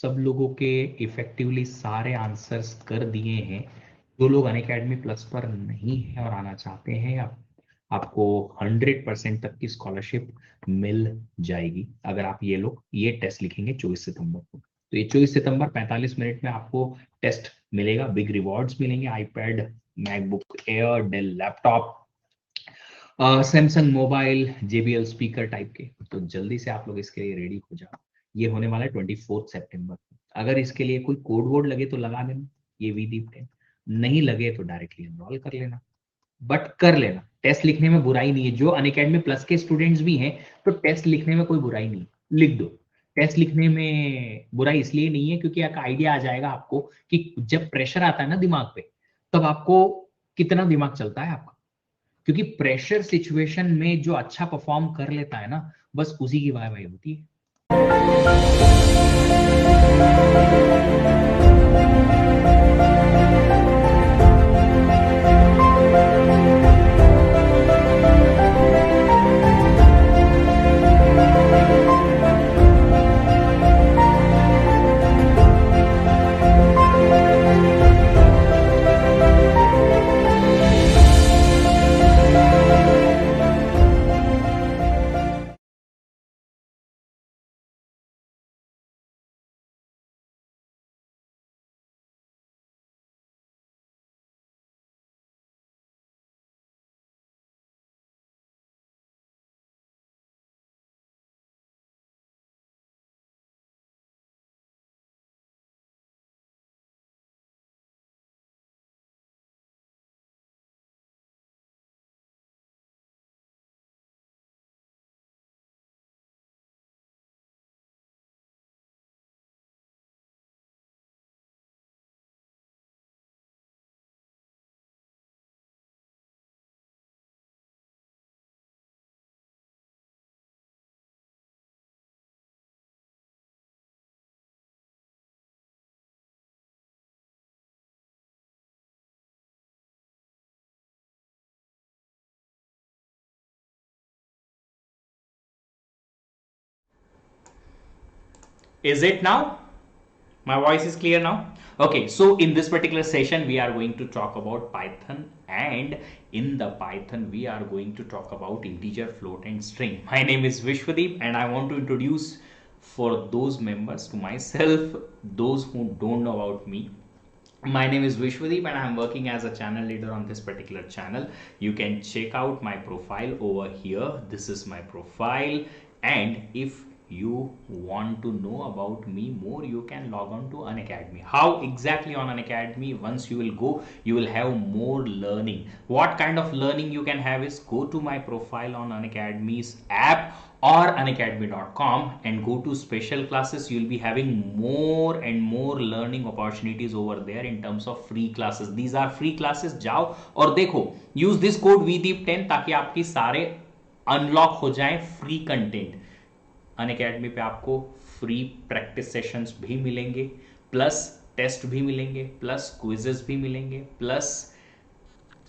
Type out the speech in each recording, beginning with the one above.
सब लोगों के इफेक्टिवली सारे आंसर्स कर दिए हैं। जो लोग अनअकैडमी प्लस पर नहीं है और आना चाहते हैं, आपको 100% तक की स्कॉलरशिप मिल जाएगी अगर आप ये टेस्ट लिखेंगे 24 सितंबर को। तो ये 24 सितंबर 45 मिनट में आपको टेस्ट मिलेगा। बिग रिवॉर्ड्स मिलेंगे, iPad, MacBook air, Dell laptop, Samsung mobile, JBL speaker type के। तो जल्दी से आप लोग इसके लिए रेडी हो जाओ। ये होने वाला है 24 सितंबर को। अगर इसके लिए कोई कोड वोड लगे तो लगा देना, ये VDIP 10। नहीं लगे तो डायरेक्टली एनरोल कर लेना, बट कर लेना। टेस्ट लिखने में बुराई नहीं है। जो अनअकैडमी प्लस के स्टूडेंट्स भी हैं तो टेस्ट लिखने में कोई बुराई नहीं, लिख दो। टेस्ट लिखने में बुराई इसलिए नहीं है क्योंकि एक आइडिया आ जाएगा आपको कि जब प्रेशर आता है ना दिमाग पे, तब आपको कितना दिमाग चलता है आपका। क्योंकि प्रेशर सिचुएशन में जो अच्छा परफॉर्म कर लेता है ना, बस उसी की वाह वाही होती है। Is it now? My voice is clear now? Okay, so in this particular session, we are going to talk about Python, and in the Python, we are going to talk about integer, float, and string. My name is Vishwadeep, and I want to introduce for those members to myself, those who don't know about me. My name is Vishwadeep and I am working as a channel leader on this particular channel. You can check out my profile over here. This is my profile, and if you want to know about me more, you can log on to Unacademy. How exactly on Unacademy? Once you will go, you will have more learning. What kind of learning you can have is go to my profile on Unacademy's app or unacademy.com and go to special classes. You'll be having more and more learning opportunities over there in terms of free classes. These are free classes. जाओ और देखो, use this code VDIP10 ताकि आपकी सारे unlock हो जाएं free content. Unacademy पे आपको फ्री प्रैक्टिस सेशंस भी मिलेंगे, प्लस टेस्ट भी मिलेंगे, प्लस क्विजेस भी मिलेंगे, प्लस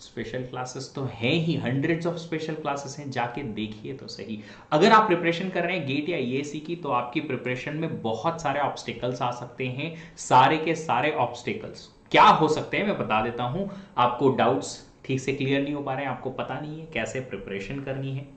स्पेशल क्लासेस तो हैं ही, हंड्रेड्स ऑफ स्पेशल क्लासेस हैं, जाके देखिए तो सही। अगर आप प्रिपरेशन कर रहे हैं गेट या ईएसी की, तो आपकी प्रिपरेशन में बहुत सारे ऑब्स्टिकल्स आ सकते हैं। सारे के सारे ऑब्स्टिकल्स क्या हो सकते हैं मैं बता देता हूं। आपको डाउट्स ठीक से क्लियर नहीं हो पा रहे हैं, आपको पता नहीं है कैसे प्रिपरेशन करनी है,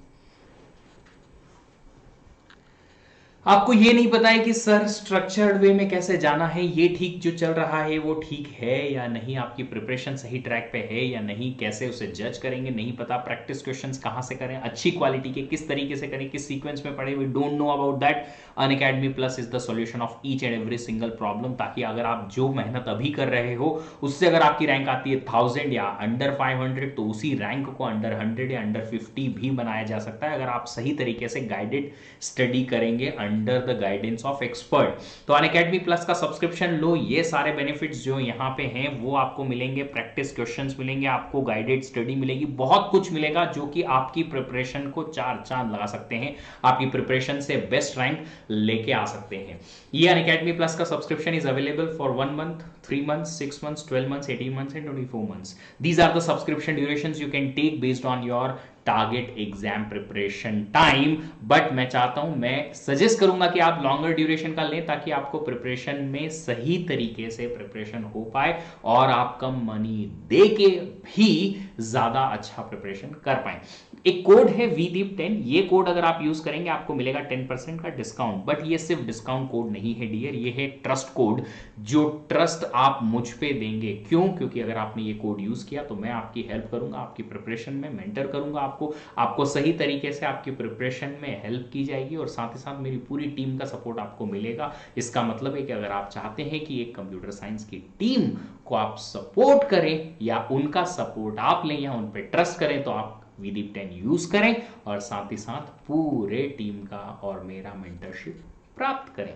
आपको ये नहीं पता है कि सर स्ट्रक्चर्ड वे में कैसे जाना है, ये ठीक जो चल रहा है वो ठीक है या नहीं, आपकी प्रिपरेशन सही ट्रैक पे है या नहीं, कैसे उसे जज करेंगे नहीं पता, प्रैक्टिस क्वेश्चंस कहाँ से करें, अच्छी क्वालिटी के किस तरीके से करें, किस सीक्वेंस में पढ़े, we don't know about that. Unacademy plus is the solution of each and every single problem, ताकि अगर आप जो मेहनत अभी कर रहे हो उससे अगर आपकी रैंक आती है 1000 या अंडर 500, तो उसी रैंक को अंडर 100 या अंडर 50 भी बनाया जा सकता है अगर आप सही तरीके से गाइडेड स्टडी करेंगे under the guidance of expert. तो अनअकैडमी प्लस का सब्सक्रिप्शन लो, ये सारे बेनिफिट्स जो यहाँ पे हैं वो आपको मिलेंगे, प्रैक्टिस क्वेश्चंस मिलेंगे, आपको गाइडेड स्टडी मिलेगी, बहुत कुछ मिलेगा जो कि आपकी प्रिपरेशन को चार चांद लगा सकते हैं, आपकी प्रिपरेशन से बेस्ट रैंक लेके आ सकते हैं। ये अनअकैडमी प्लस का subscription is available for 1 month, 3 months, 6 months, 12 months, 18 months and 24 months. These are the subscription durations you can take based on your target exam preparation time. But मैं चाहता हूं, मैं suggest करूंगा कि आप लॉन्गर ड्यूरेशन का लें ताकि आपको प्रिपरेशन में सही तरीके से प्रिपरेशन हो पाए और आप कम मनी दे के भी ज्यादा अच्छा प्रिपरेशन कर पाए। एक कोड है VDEEP10, ये कोड अगर आप यूज करेंगे आपको मिलेगा 10% का डिस्काउंट। बट ये सिर्फ डिस्काउंट कोड नहीं है डियर, ये है ट्रस्ट कोड, जो ट्रस्ट आप मुझ पे देंगे। क्यों? क्योंकि अगर आपने ये कोड यूज किया तो मैं आपकी हेल्प करूंगा, आपकी प्रिपरेशन में मेंटर करूंगा आपको सही तरीके से आपकी प्रिपरेशन में हेल्प की जाएगी और साथ ही साथ मेरी पूरी टीम का सपोर्ट आपको मिलेगा। इसका मतलब है कि अगर आप चाहते हैं कि एक कंप्यूटर साइंस की टीम को आप सपोर्ट करें या उनका सपोर्ट आप लें या उन पर ट्रस्ट करें तो आप VDEEP10 यूज करें और साथ ही साथ पूरे टीम का और मेरा मेंटरशिप प्राप्त करें।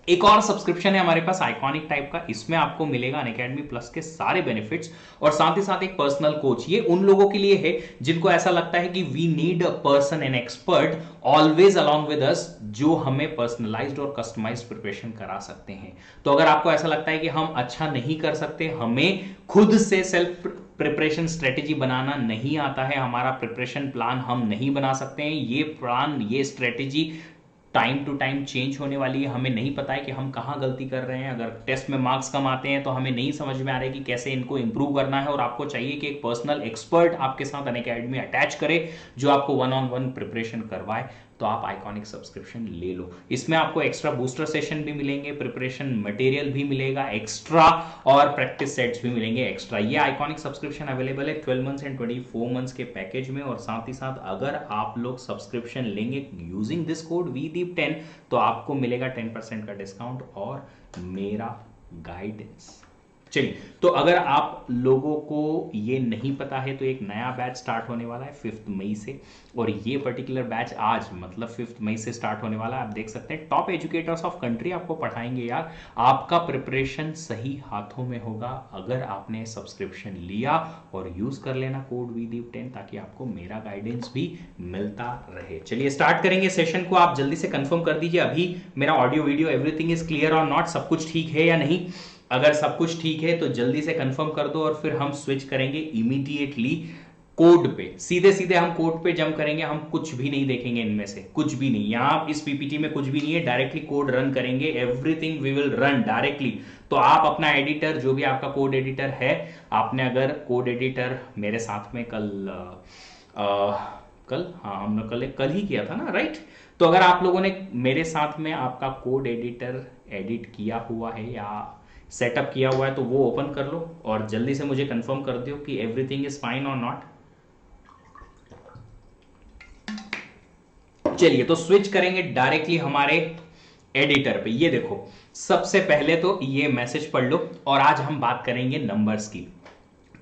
एक और सब्सक्रिप्शन है हमारे पास आइकॉनिक टाइप का, इसमें आपको मिलेगा अनअकैडमी प्लस के सारे बेनिफिट्स और साथ ही साथ एक पर्सनल कोच। ये उन लोगों के लिए है जिनको ऐसा लगता है कि we need a person an expert always along with us, जो हमें पर्सनलाइज्ड और कस्टमाइज्ड प्रिपरेशन करा सकते हैं। तो अगर आपको ऐसा लगता है कि हम अच्छा नहीं कर सकते, हमें खुद से सेल्फ प्रिपरेशन स्ट्रेटेजी बनाना नहीं आता है, हमारा प्रिपरेशन प्लान हम नहीं बना सकते हैं, ये प्लान ये strategy time to time change होने वाली है, हमें नहीं पता है कि हम कहाँ गलती कर रहे हैं, अगर टेस्ट में मार्क्स कम आते हैं तो हमें नहीं समझ में आ रहा है कि कैसे इनको इंप्रूव करना है और आपको चाहिए कि एक पर्सनल एक्सपर्ट आपके साथ अनअकैडमी अटैच करे जो आपको 1-on-1 प्रिपरेशन करवाए, तो आप आइकॉनिक सब्सक्रिप्शन ले लो। इसमें आपको एक्स्ट्रा बूस्टर सेशन भी मिलेंगे, प्रिपरेशन मटेरियल भी मिलेगा एक्स्ट्रा और प्रैक्टिस सेट्स भी मिलेंगे एक्स्ट्रा। ये आइकॉनिक सब्सक्रिप्शन अवेलेबल है 12 मंथ्स एंड 24 मंथ्स के पैकेज में और साथ ही साथ अगर आप लोग सब्सक्रिप्शन लेंगे यूजिंग दिस कोड VDEEP10 तो आपको मिलेगा 10% का डिस्काउंट और मेरा गाइडेंस। चलिए, तो अगर आप लोगों को ये नहीं पता है तो एक नया बैच स्टार्ट होने वाला है 5 मई से और ये पर्टिकुलर बैच आज मतलब 5 मई से स्टार्ट होने वाला है। आप देख सकते हैं टॉप एजुकेटर्स ऑफ कंट्री आपको पढ़ाएंगे यार। आपका प्रिपरेशन सही हाथों में होगा अगर आपने सब्सक्रिप्शन लिया और यूज कर लेना कोड VDEEP10 ताकि आपको मेरा गाइडेंस भी मिलता रहे। चलिए स्टार्ट करेंगे सेशन को। आप जल्दी से कंफर्म कर दीजिए अभी मेरा audio video everything is clear और नॉट, सब कुछ ठीक है या नहीं। अगर सब कुछ ठीक है तो जल्दी से कंफर्म कर दो और फिर हम स्विच करेंगे इमीडिएटली कोड पे। सीधे सीधे हम कोड पे जंप करेंगे, हम कुछ भी नहीं देखेंगे इनमें से, कुछ भी नहीं। यहां इस पीपीटी में कुछ भी नहीं है, डायरेक्टली कोड रन करेंगे, everything we will run directly. तो आप अपना एडिटर, जो भी आपका कोड एडिटर है, आपने अगर कोड एडिटर मेरे साथ में हमने कल ही किया था ना, राइट? तो अगर आप लोगों ने मेरे साथ में आपका कोड एडिटर एडिट किया हुआ है या सेटअप किया हुआ है तो वो ओपन कर लो और जल्दी से मुझे कंफर्म कर दो कि एवरीथिंग इज फाइन और नॉट। चलिए तो स्विच करेंगे डायरेक्टली हमारे एडिटर पे। ये देखो, सबसे पहले तो ये मैसेज पढ़ लो और आज हम बात करेंगे नंबर्स की।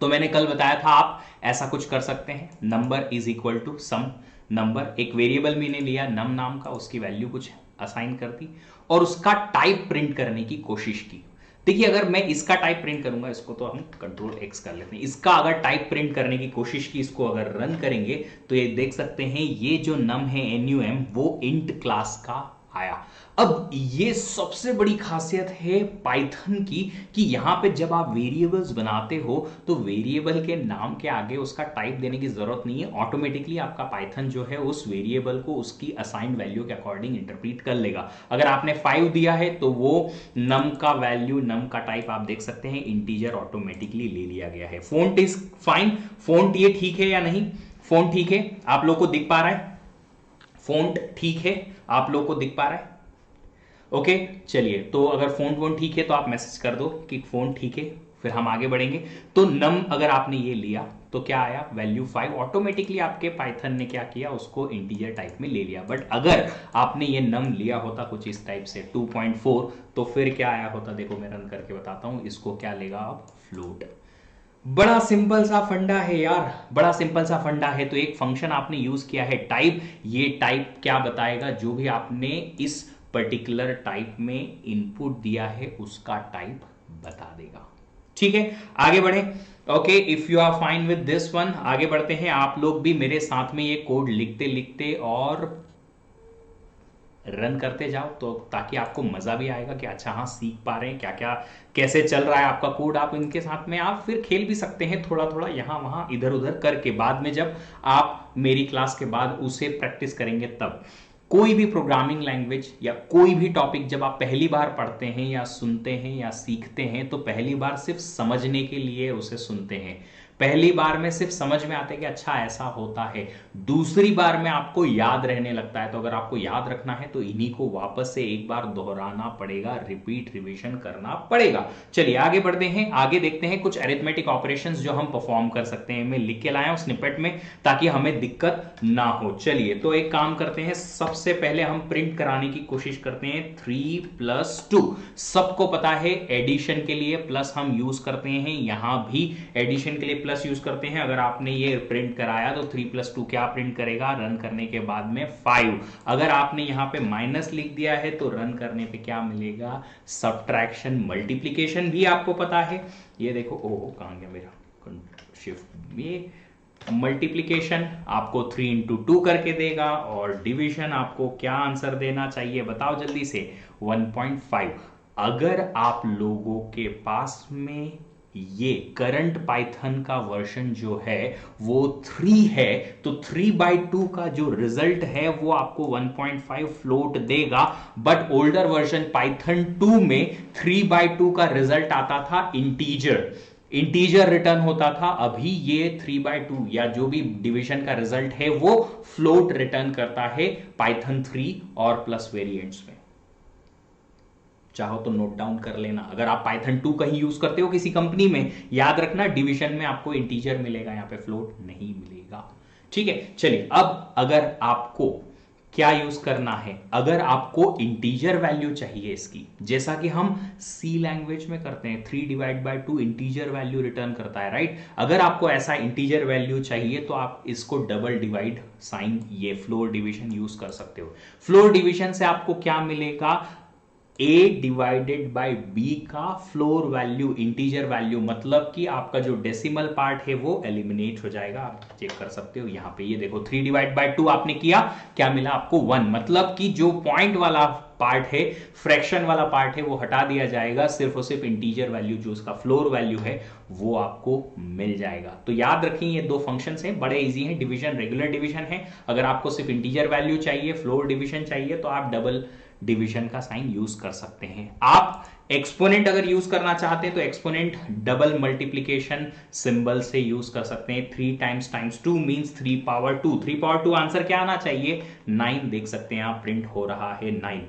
तो मैंने कल बताया था आप ऐसा कुछ कर सकते हैं, number is equal to some number. एक वेरिएबल मैंने लिया नम नाम का, उसकी वैल्यू कुछ असाइन कर दी और उसका टाइप प्रिंट करने की कोशिश की। देखिए अगर मैं इसका टाइप प्रिंट करूंगा, इसको तो हम Ctrl+X कर लेते हैं, इसका अगर टाइप प्रिंट करने की कोशिश की, इसको अगर रन करेंगे तो ये देख सकते हैं ये जो नम है NUM वो इंट क्लास का आया। अब ये सबसे बड़ी खासियत है पाइथन की कि यहां पे जब आप वेरिएबल्स बनाते हो तो वेरिएबल के नाम के आगे उसका टाइप देने की जरूरत नहीं है, ऑटोमेटिकली आपका पाइथन जो है उस वेरिएबल को उसकी असाइंड वैल्यू के अकॉर्डिंग इंटरप्रीट कर लेगा। अगर आपने 5 दिया है तो वो नम का वैल्यू, नम का टाइप आप देख सकते हैं इंटीजर ऑटोमेटिकली ले लिया गया है। फोंट इज फाइन, फोंट ये ठीक है या नहीं? फोंट ठीक है, आप लोग को दिख पा रहा है? फोंट ठीक है, आप लोग को दिख पा रहा है? ओके चलिए, तो अगर फोन ठीक है तो आप मैसेज कर दो कि फोन ठीक है, फिर हम आगे बढ़ेंगे। तो नम अगर आपने ये लिया तो क्या आया? वैल्यू 5। ऑटोमेटिकली आपके पाइथन ने क्या किया, उसको इंटीजर टाइप में ले लिया। बट अगर आपने ये नम लिया होता कुछ इस टाइप से 2.4 तो फिर क्या आया होता? देखो मैं रन करके बताता हूं। इसको क्या लेगा अब? फ्लोट। बड़ा सिंपल सा फंडा है यार, बड़ा सिंपल सा फंडा है। तो एक फंक्शन आपने यूज किया है टाइप, ये टाइप क्या बताएगा? जो भी आपने इस पर्टिकुलर टाइप में इनपुट दिया है उसका टाइप बता देगा। ठीक है, आगे बढ़े। Okay, if you are fine with this one, आगे बढ़ते हैं। आप लोग भी मेरे साथ में ये कोड लिखते लिखते और रन करते जाओ, तो ताकि आपको मज़ा भी आएगा कि अच्छा हाँ सीख पा रहे हैं क्या क्या, कैसे चल रहा है आपका कोड। आप इनके साथ में आप फिर खेल भी सकते हैं थोड़ा थोड़ा यहाँ वहाँ इधर उधर करके, बाद में जब आप मेरी क्लास के बाद उसे प्रैक्टिस करेंगे तब। कोई भी प्रोग्रामिंग लैंग्वेज या कोई भी टॉपिक जब आप पहली बार पढ़ते हैं या सुनते हैं या सीखते हैं, तो पहली बार सिर्फ समझने के लिए उसे सुनते हैं, पहली बार में सिर्फ समझ में आता है कि अच्छा ऐसा होता है, दूसरी बार में आपको याद रहने लगता है। तो अगर आपको याद रखना है तो इन्हीं को वापस से एक बार दोहराना पड़ेगा, रिपीट रिवीजन करना पड़ेगा। चलिए आगे बढ़ते हैं, आगे देखते हैं कुछ अरिथमेटिक ऑपरेशंस जो हम परफॉर्म कर सकते हैं। मैं लिख के लाया हूं स्निपेट में ताकि हमें दिक्कत ना हो। चलिए तो एक काम करते हैं, सबसे पहले हम प्रिंट कराने की कोशिश करते हैं 3+2। सबको पता है एडिशन के लिए प्लस हम यूज करते हैं, यहां भी एडिशन के लिए प्लस यूज करते हैं। अगर आपने ये प्रिंट कराया तो 3+2 क्या प्रिंट करेगा रन करने के बाद में 5। अगर आपने यहां पे माइनस लिख दिया है तो रन करने पे क्या मिलेगा, सब्ट्रैक्शन। मल्टीप्लीकेशन भी आपको पता है, ये देखो ओहो कहां गया मेरा शिफ्ट, ये मल्टीप्लीकेशन आपको 3 × 2 करके देगा, और डिवीजन आपको क्या आंसर देना चाहिए बताओ जल्दी से, 1.5। अगर आप लोगों के पास में ये करंट पाइथन का वर्जन जो है वो 3 है, तो 3/2 का जो रिजल्ट है वो आपको 1.5 फ्लोट देगा। बट ओल्डर वर्जन पाइथन 2 में 3/2 का रिजल्ट आता था इंटीजर रिटर्न होता था। अभी ये 3/2 या जो भी डिवीजन का रिजल्ट है वो फ्लोट रिटर्न करता है पाइथन 3 और प्लस वेरिएंट्स में। चाहो तो नोट डाउन कर लेना, अगर आप पाइथन 2 कहीं यूज करते हो किसी कंपनी में, याद रखना डिवीजन में आपको इंटीजर मिलेगा, यहां पे फ्लोट नहीं मिलेगा। ठीक है, चलिए अब अगर आपको क्या यूज करना है, अगर आपको इंटीजर वैल्यू चाहिए इसकी, जैसा कि हम सी लैंग्वेज में करते हैं, 3/2 इंटीजर वैल्यू रिटर्न करता है, राइट। अगर आपको ऐसा इंटीजर वैल्यू चाहिए तो आप इसको डबल डिवाइड साइन, ये फ्लोर डिवीजन यूज कर सकते हो। फ्लोर डिवीजन से आपको क्या मिलेगा, A/B का फ्लोर वैल्यू, इंटीजर वैल्यू, मतलब कि आपका जो डेसिमल पार्ट है वो एलिमिनेट हो जाएगा। आप चेक कर सकते हो यहां पे, ये देखो 3/2 आपने किया, क्या मिला आपको 1, मतलब कि जो पॉइंट वाला पार्ट है, फ्रैक्शन वाला पार्ट है, वो हटा दिया जाएगा, सिर्फ और सिर्फ इंटीजर वैल्यू जो उसका फ्लोर वैल्यू है वो आपको मिल जाएगा। तो याद रखें ये दो फंक्शंस हैं, बड़े इजी हैं। डिवीजन रेगुलर डिवीजन है, अगर आपको सिर्फ इंटीजर वैल्यू चाहिए, फ्लोर डिवीजन चाहिए, तो आप डबल डिवीजन का साइन यूज कर सकते हैं। आप एक्सपोनेंट अगर यूज करना चाहते हैं तो एक्सपोनेंट डबल मल्टीप्लीकेशन सिंबल से यूज कर सकते हैं। 3 × 2 मींस 3/2। 3/2 आंसर क्या आना चाहिए, 9। देख सकते हैं आप प्रिंट हो रहा है 9।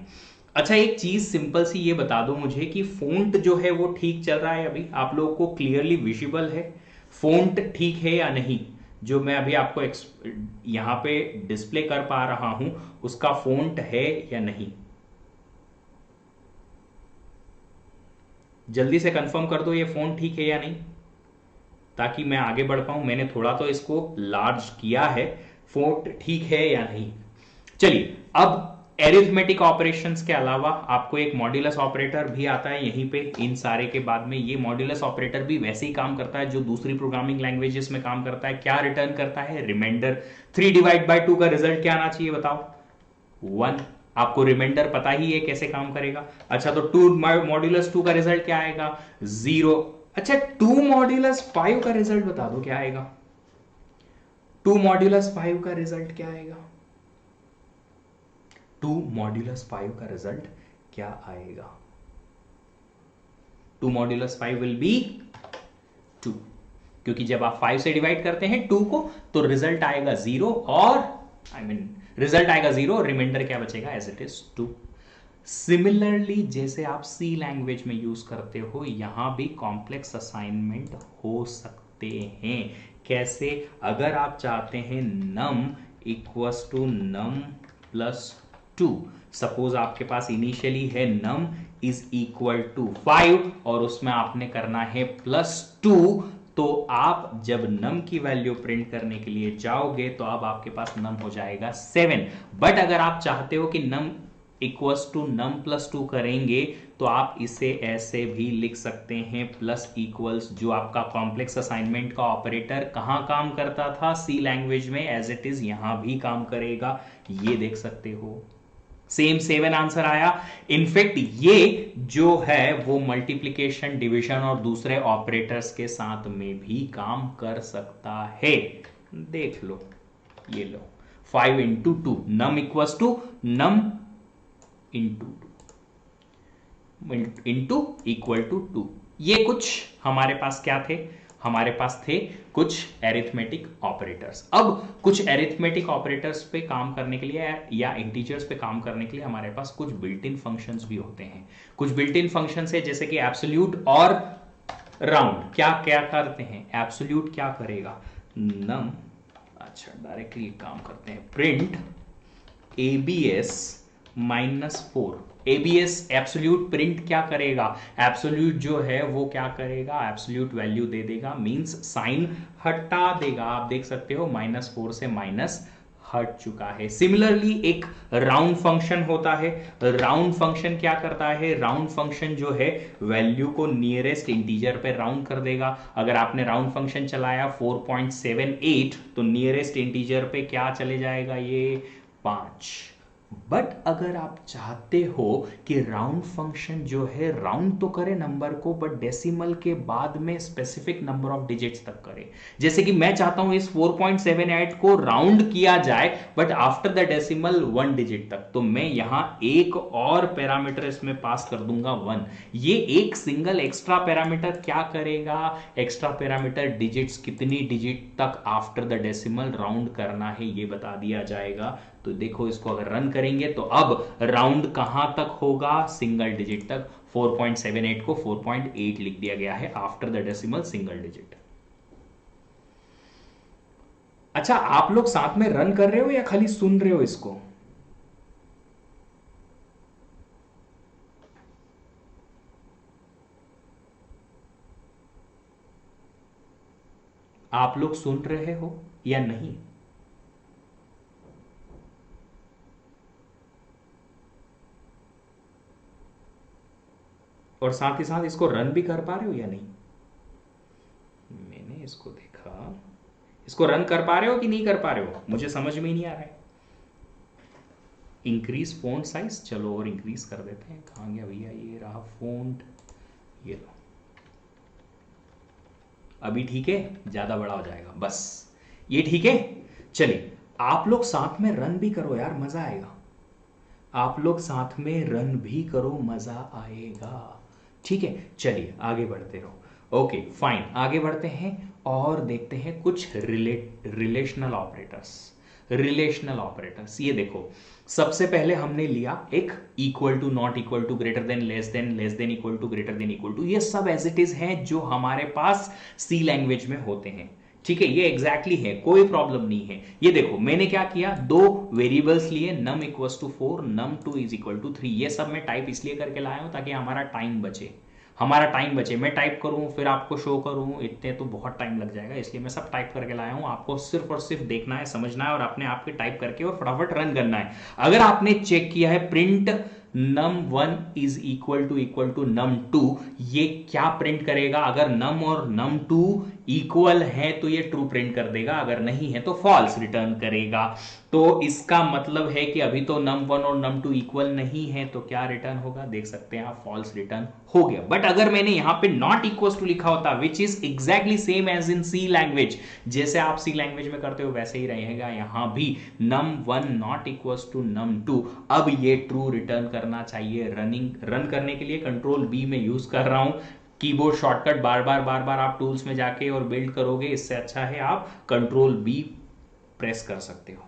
अच्छा एक चीज सिंपल सी ये बता दो मुझे कि फोंट जो है वो ठीक चल रहा है, अभी आप लोगों को क्लियरली विजिबल है, फोंट ठीक है या नहीं, जो मैं अभी आपको यहां पे डिस्प्ले कर पा रहा हूं उसका फोंट है या नहीं, जल्दी से कंफर्म कर दो ये फोन ठीक है या नहीं, ताकि मैं आगे बढ़ पाऊं। मैंने थोड़ा तो इसको लार्ज किया है, फोन ठीक है या नहीं। चलिए अब एरिथमेटिक ऑपरेशंस के अलावा आपको एक मॉड्यूलस ऑपरेटर भी आता है यहीं पे, इन सारे के बाद में। ये मॉड्यूलस ऑपरेटर भी वैसे ही काम करता है जो दूसरी प्रोग्रामिंग लैंग्वेजेस में काम करता है। क्या रिटर्न करता है, रिमाइंडर। 3/2 का रिजल्ट क्या आना चाहिए बताओ, 1। आपको रिमाइंडर पता ही है कैसे काम करेगा। अच्छा तो 2 का रिजल्ट क्या आएगा, 0। अच्छा 2 का रिजल्ट बता दो क्या आएगा, 2 का रिजल्ट क्या आएगा, 2 का रिजल्ट क्या आएगा, 2 विल बी 2, क्योंकि जब आप 5 से डिवाइड करते हैं 2 को तो रिजल्ट आएगा 0, और रिजल्ट आएगा 0, रिमाइंडर क्या बचेगा, एज इट इज 2। सिमिलरली जैसे आप सी लैंग्वेज में यूज करते हो, यहां भी कॉम्प्लेक्स असाइनमेंट हो सकते हैं। कैसे, अगर आप चाहते हैं num = num + 2, सपोज आपके पास इनिशियली है num = 5 और उसमें आपने करना है +2, तो आप जब num की वैल्यू प्रिंट करने के लिए जाओगे तो अब आपके पास num हो जाएगा 7। बट अगर आप चाहते हो कि num = num + 2 करेंगे तो आप इसे ऐसे भी लिख सकते हैं, प्लस इक्वल्स, जो आपका कॉम्प्लेक्स असाइनमेंट का ऑपरेटर कहां काम करता था, सी लैंग्वेज में, एज इट इज यहां भी काम करेगा, ये देख सकते हो। सेम 7 आंसर आया। इनफैक्ट ये जो है वो मल्टीप्लीकेशन, डिवीजन और दूसरे ऑपरेटर्स के साथ में भी काम कर सकता है। देख लो, ये लो 5 into 2 num equals to num into into equal to 2। ये कुछ हमारे पास क्या थे, हमारे पास थे कुछ एरिथमेटिक ऑपरेटर्स। अब कुछ एरिथमेटिक ऑपरेटर्स पे काम करने के लिए या इंटीजर्स पे काम करने के लिए हमारे पास कुछ बिल्ट इन फंक्शंस भी होते हैं। कुछ बिल्ट इन फंक्शंस है जैसे कि एब्सोल्यूट और राउंड। क्या क्या करते हैं, एब्सोल्यूट क्या करेगा, नम, अच्छा डायरेक्टली काम करते हैं, print abs -4। abs absolute print क्या करेगा, एब्सोल्यूट जो है वो क्या करेगा, एब्सोल्यूट वैल्यू दे देगा, मींस साइन हटा देगा। आप देख सकते हो -4 से माइनस हट चुका है। सिमिलरली एक राउंड फंक्शन होता है। राउंड फंक्शन क्या करता है, राउंड फंक्शन जो है वैल्यू को नियरेस्ट इंटीजर पे राउंड कर देगा। अगर आपने राउंड फंक्शन चलाया 4.78 तो नियरेस्ट इंटीजर पे क्या चले जाएगा, ये 5। बट अगर आप चाहते हो कि राउंड फंक्शन जो है राउंड तो करे नंबर को, बट डेसिमल के बाद में स्पेसिफिक नंबर ऑफ डिजिट्स तक करे। जैसे कि मैं चाहता हूं इस 4.78 को राउंड किया जाए but after the decimal 1 digit तक, तो मैं यहां एक और पैरामीटर इसमें पास कर दूंगा 1। ये एक सिंगल एक्स्ट्रा पैरामीटर क्या करेगा, एक्स्ट्रा पैरामीटर डिजिट्स कितनी डिजिट तक आफ्टर द डेसिमल राउंड करना है ये बता दिया जाएगा। तो देखो इसको अगर रन करेंगे तो अब राउंड कहां तक होगा, सिंगल डिजिट तक। 4.78 को 4.8 लिख दिया गया है after the decimal single digit. अच्छा, आप लोग साथ में रन कर रहे हो या खाली सुन रहे हो इसको? आप लोग सुन रहे हो या नहीं? और साथ ही साथ इसको रन भी कर पा रहे हो या नहीं? मैंने इसको देखा, इसको रन कर पा रहे हो कि नहीं कर पा रहे हो, मुझे समझ में ही नहीं आ रहा है। इंक्रीज फोंट साइज, चलो और इंक्रीज कर देते हैं। कहाँ गया भैया, ये रहा फोंट, ये लो। अभी ठीक है, ज्यादा बड़ा हो जाएगा, बस ये ठीक है। चलिए आप लोग साथ में रन भी करो यार, मजा आएगा। आप लोग साथ में रन भी करो, मजा आएगा। ठीक है, चलिए आगे बढ़ते रहो। ओके फाइन, आगे बढ़ते हैं और देखते हैं कुछ रिलेशनल ऑपरेटर्स। रिलेशनल ऑपरेटर्स, ये देखो, सबसे पहले हमने लिया एक equal to, not equal to, greater than, less than equal to, greater than equal to. ये सब एज इट इज हैं जो हमारे पास सी लैंग्वेज में होते हैं। ठीक है, ये एग्जैक्टली है, कोई प्रॉब्लम नहीं है। ये देखो मैंने क्या किया, दो वेरिएबल्स लिए, num equals to 4, num2 is equal to 3। ये सब मैं टाइप इसलिए करके लाया हूं ताकि हमारा टाइम बचे, हमारा टाइम बचे। मैं टाइप करूं फिर आपको शो करूं, इतने तो बहुत टाइम लग जाएगा, इसलिए मैं सब टाइप करके लाया हूं। आपको सिर्फ और सिर्फ देखना है, समझना है और अपने आप के टाइप करके और फटाफट रन करना है। अगर आपने चेक किया है print num1 is equal to num2, ये क्या प्रिंट करेगा, अगर num और num2 इक्वल है तो ये ट्रू प्रिंट कर देगा, अगर नहीं है तो फॉल्स रिटर्न करेगा। तो इसका मतलब है कि अभी तो num1 और num2 इक्वल नहीं है, तो क्या रिटर्न होगा, देख सकते हैं आप, फॉल्स रिटर्न हो गया। बट अगर मैंने यहां पे नॉट इक्वल टू लिखा होता, which is exactly same as in C language, जैसे आप सी लैंग्वेज में करते हो वैसे ही रहेगा यहां भी, num1 not equal to num2, अब ये ट्रू रिटर्न करना चाहिए। रन करने के लिए कंट्रोल बी में यूज कर रहा हूं, कीबोर्ड शॉर्टकट बार बार आप टूल्स में जाके और बिल्ड करोगे, इससे अच्छा है आप कंट्रोल बी प्रेस कर सकते हो।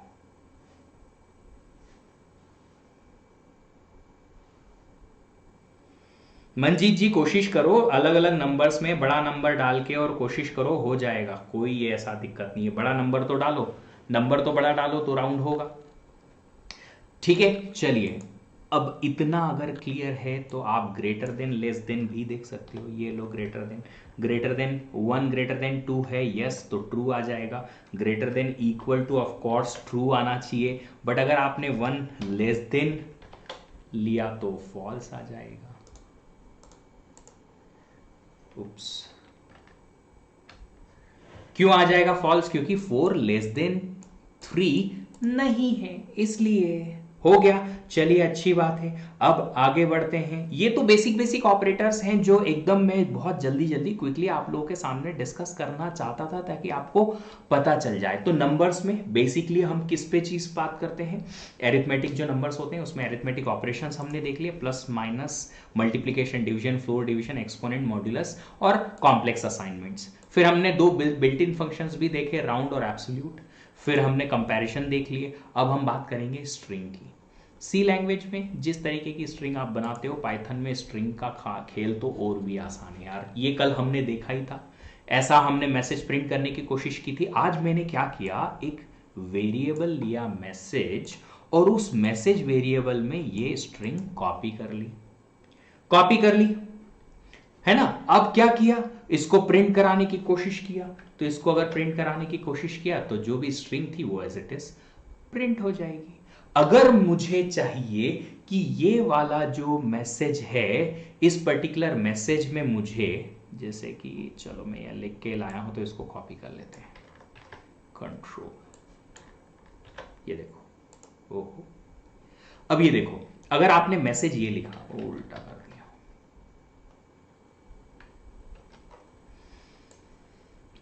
मंजीत जी कोशिश करो, अलग अलग नंबर्स में बड़ा नंबर डाल के और कोशिश करो, हो जाएगा, कोई ऐसा दिक्कत नहीं है। बड़ा नंबर तो डालो, नंबर तो बड़ा डालो तो राउंड होगा। ठीक है, चलिए अब इतना अगर क्लियर है तो आप ग्रेटर देन, लेस देन भी देख सकते हो। ये लो ग्रेटर देन, 1 ग्रेटर देन 2 है, यस तो ट्रू आ जाएगा। Greater than equal two of course true आना चाहिए, बट अगर आपने 1 लेस देन लिया तो फॉल्स आ जाएगा। उप्स, क्यों आ जाएगा फॉल्स, क्योंकि 4 लेस देन 3 नहीं है, इसलिए हो गया, चलिए अच्छी बात है। अब आगे बढ़ते हैं। ये तो बेसिक बेसिक ऑपरेटर्स हैं जो एकदम मैं बहुत जल्दी जल्दी क्विकली आप लोगों के सामने डिस्कस करना चाहता था ताकि आपको पता चल जाए। तो नंबर्स में बेसिकली हम किस पे चीज बात करते हैं, एरिथमेटिक जो नंबर्स होते हैं उसमें एरिथमेटिक ऑपरेशंस हमने देख लिए, plus minus, multiplication, division, floor division, exponent, modulus और कॉम्प्लेक्स असाइनमेंट्स। फिर हमने दो बिल्ट इन फंक्शंस भी देखे, राउंड और एब्सोल्यूट। फिर हमने कंपैरिजन देख लिए। अब हम बात करेंगे स्ट्रिंग की। सी लैंग्वेज में जिस तरीके की स्ट्रिंग आप बनाते हो, पाइथन में स्ट्रिंग का खेल तो और भी आसान है यार। ये कल हमने देखा ही था, ऐसा हमने मैसेज प्रिंट करने की कोशिश की थी। आज मैंने क्या किया, एक वेरिएबल लिया मैसेज, और उस मैसेज वेरिएबल में ये स्ट्रिंग कॉपी कर ली, कॉपी कर ली, है ना। अब क्या किया, इसको प्रिंट कराने की कोशिश किया। तो इसको अगर प्रिंट कराने की कोशिश किया तो जो भी स्ट्रिंग थी वो एज इट इज प्रिंट हो जाएगी। अगर मुझे चाहिए कि ये वाला जो मैसेज है, इस पर्टिकुलर मैसेज में मुझे, जैसे कि चलो मैं ये लिख के लाया हूं तो इसको कॉपी कर लेते हैं, कंट्रोल, ये देखो, ओहो। अब ये देखो, अगर आपने मैसेज ये लिखा, उल्टा कर दिया,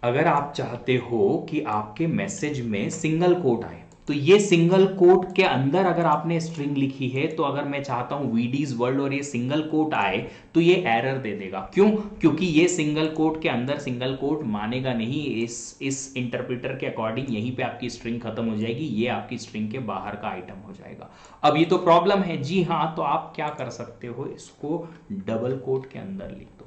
अगर आप चाहते हो कि आपके मैसेज में सिंगल कोट आए, तो ये सिंगल कोट के अंदर अगर आपने स्ट्रिंग लिखी है, तो अगर मैं चाहता हूं वीडीज वर्ल्ड और ये सिंगल कोट आए, तो ये एरर दे देगा। क्यों? क्योंकि ये सिंगल कोट के अंदर सिंगल कोट मानेगा नहीं। इस इंटरप्रेटर के अकॉर्डिंग यहीं पे आपकी स्ट्रिंग खत्म हो जाएगी, ये आपकी स्ट्रिंग के बाहर का आइटम हो जाएगा। अब ये तो प्रॉब्लम है जी हाँ। तो आप क्या कर सकते हो, इसको डबल कोट के अंदर लिख दो।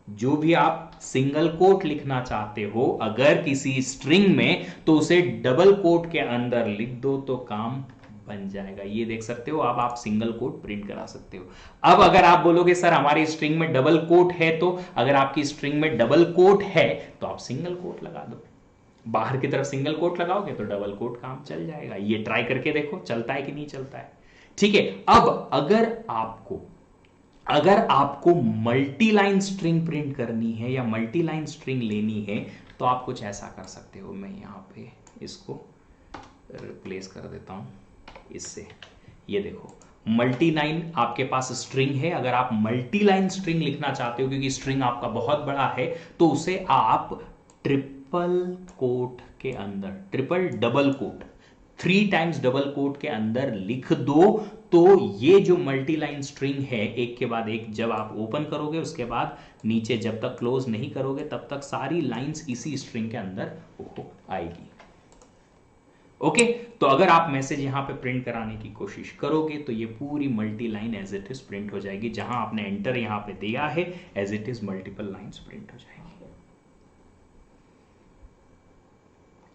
जो भी आप सिंगल कोट लिखना चाहते हो अगर किसी स्ट्रिंग में, तो उसे डबल कोट के अंदर लिख दो तो काम बन जाएगा। ये देख सकते हो, अब आप सिंगल कोट प्रिंट करा सकते हो। अब अगर आप बोलोगे सर हमारी स्ट्रिंग में डबल कोट है, तो अगर आपकी स्ट्रिंग में डबल कोट है तो आप सिंगल कोट लगा दो। बाहर की तरफ सिंगल कोट लगाओगे तो डबल कोट काम चल जाएगा। ये ट्राई करके देखो चलता है कि नहीं चलता है। ठीक है। अब अगर आपको मल्टी लाइन स्ट्रिंग प्रिंट करनी है या मल्टी लाइन स्ट्रिंग लेनी है, तो आप कुछ ऐसा कर सकते हो। मैं यहां पे इसको रिप्लेस कर देता हूं इससे। ये देखो, मल्टी लाइन आपके पास स्ट्रिंग है। अगर आप मल्टी लाइन स्ट्रिंग लिखना चाहते हो, क्योंकि स्ट्रिंग आपका बहुत बड़ा है, तो उसे आप ट्रिपल कोट के अंदर, triple double quote, 3 times double quote के अंदर लिख दो। तो ये जो मल्टी लाइन स्ट्रिंग है, एक के बाद एक जब आप ओपन करोगे, उसके बाद नीचे जब तक क्लोज नहीं करोगे, तब तक सारी लाइंस इसी स्ट्रिंग के अंदर आएगी। ओके। तो अगर आप मैसेज यहां पे प्रिंट कराने की कोशिश करोगे, तो ये पूरी multi line as it is print हो जाएगी। जहां आपने एंटर यहां पे दिया है, as it is multiple lines print हो जाएगी।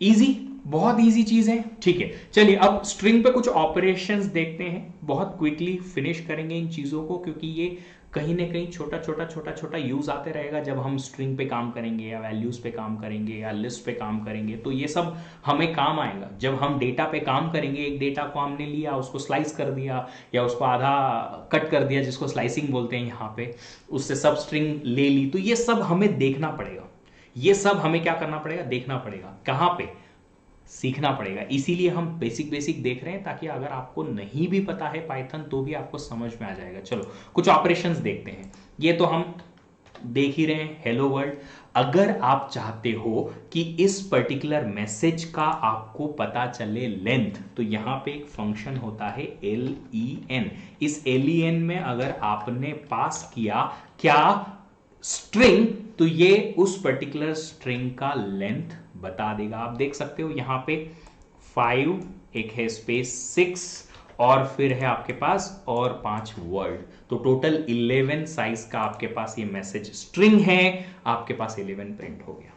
इजी, बहुत इजी चीज है। ठीक है, चलिए अब स्ट्रिंग पे कुछ ऑपरेशंस देखते हैं। बहुत क्विकली फिनिश करेंगे इन चीजों को, क्योंकि ये कहीं ना कहीं छोटा छोटा यूज आते रहेगा जब हम स्ट्रिंग पे काम करेंगे या वैल्यूज पे काम करेंगे या लिस्ट पे काम करेंगे। तो ये सब हमें काम आएगा जब हम डेटा पे काम करेंगे। एक डेटा को हमने लिया, उसको स्लाइस कर दिया या उसको आधा कट कर दिया, जिसको स्लाइसिंग बोलते हैं यहाँ पे, उससे सब स्ट्रिंग ले ली। तो ये सब हमें देखना पड़ेगा, ये सब हमें क्या करना पड़ेगा, देखना पड़ेगा। कहां पे? सीखना पड़ेगा। इसीलिए हम बेसिक बेसिक देख रहे हैं, ताकि अगर आपको नहीं भी पता है पाइथन तो भी आपको समझ में आ जाएगा। चलो कुछ ऑपरेशंस देखते हैं। ये तो हम देख ही रहे हैं, हेलो वर्ल्ड। अगर आप चाहते हो कि इस पर्टिकुलर मैसेज का आपको पता चले लेंथ, तो यहां पे एक फंक्शन होता है len। इस len में अगर आपने पास किया क्या, स्ट्रिंग, तो ये उस पर्टिकुलर स्ट्रिंग का लेंथ बता देगा। आप देख सकते हो यहां पे 5, एक है स्पेस 6, और फिर है आपके पास और 5 वर्ड। तो टोटल 11 साइज का आपके पास ये मैसेज स्ट्रिंग है। आपके पास 11 प्रिंट हो गया।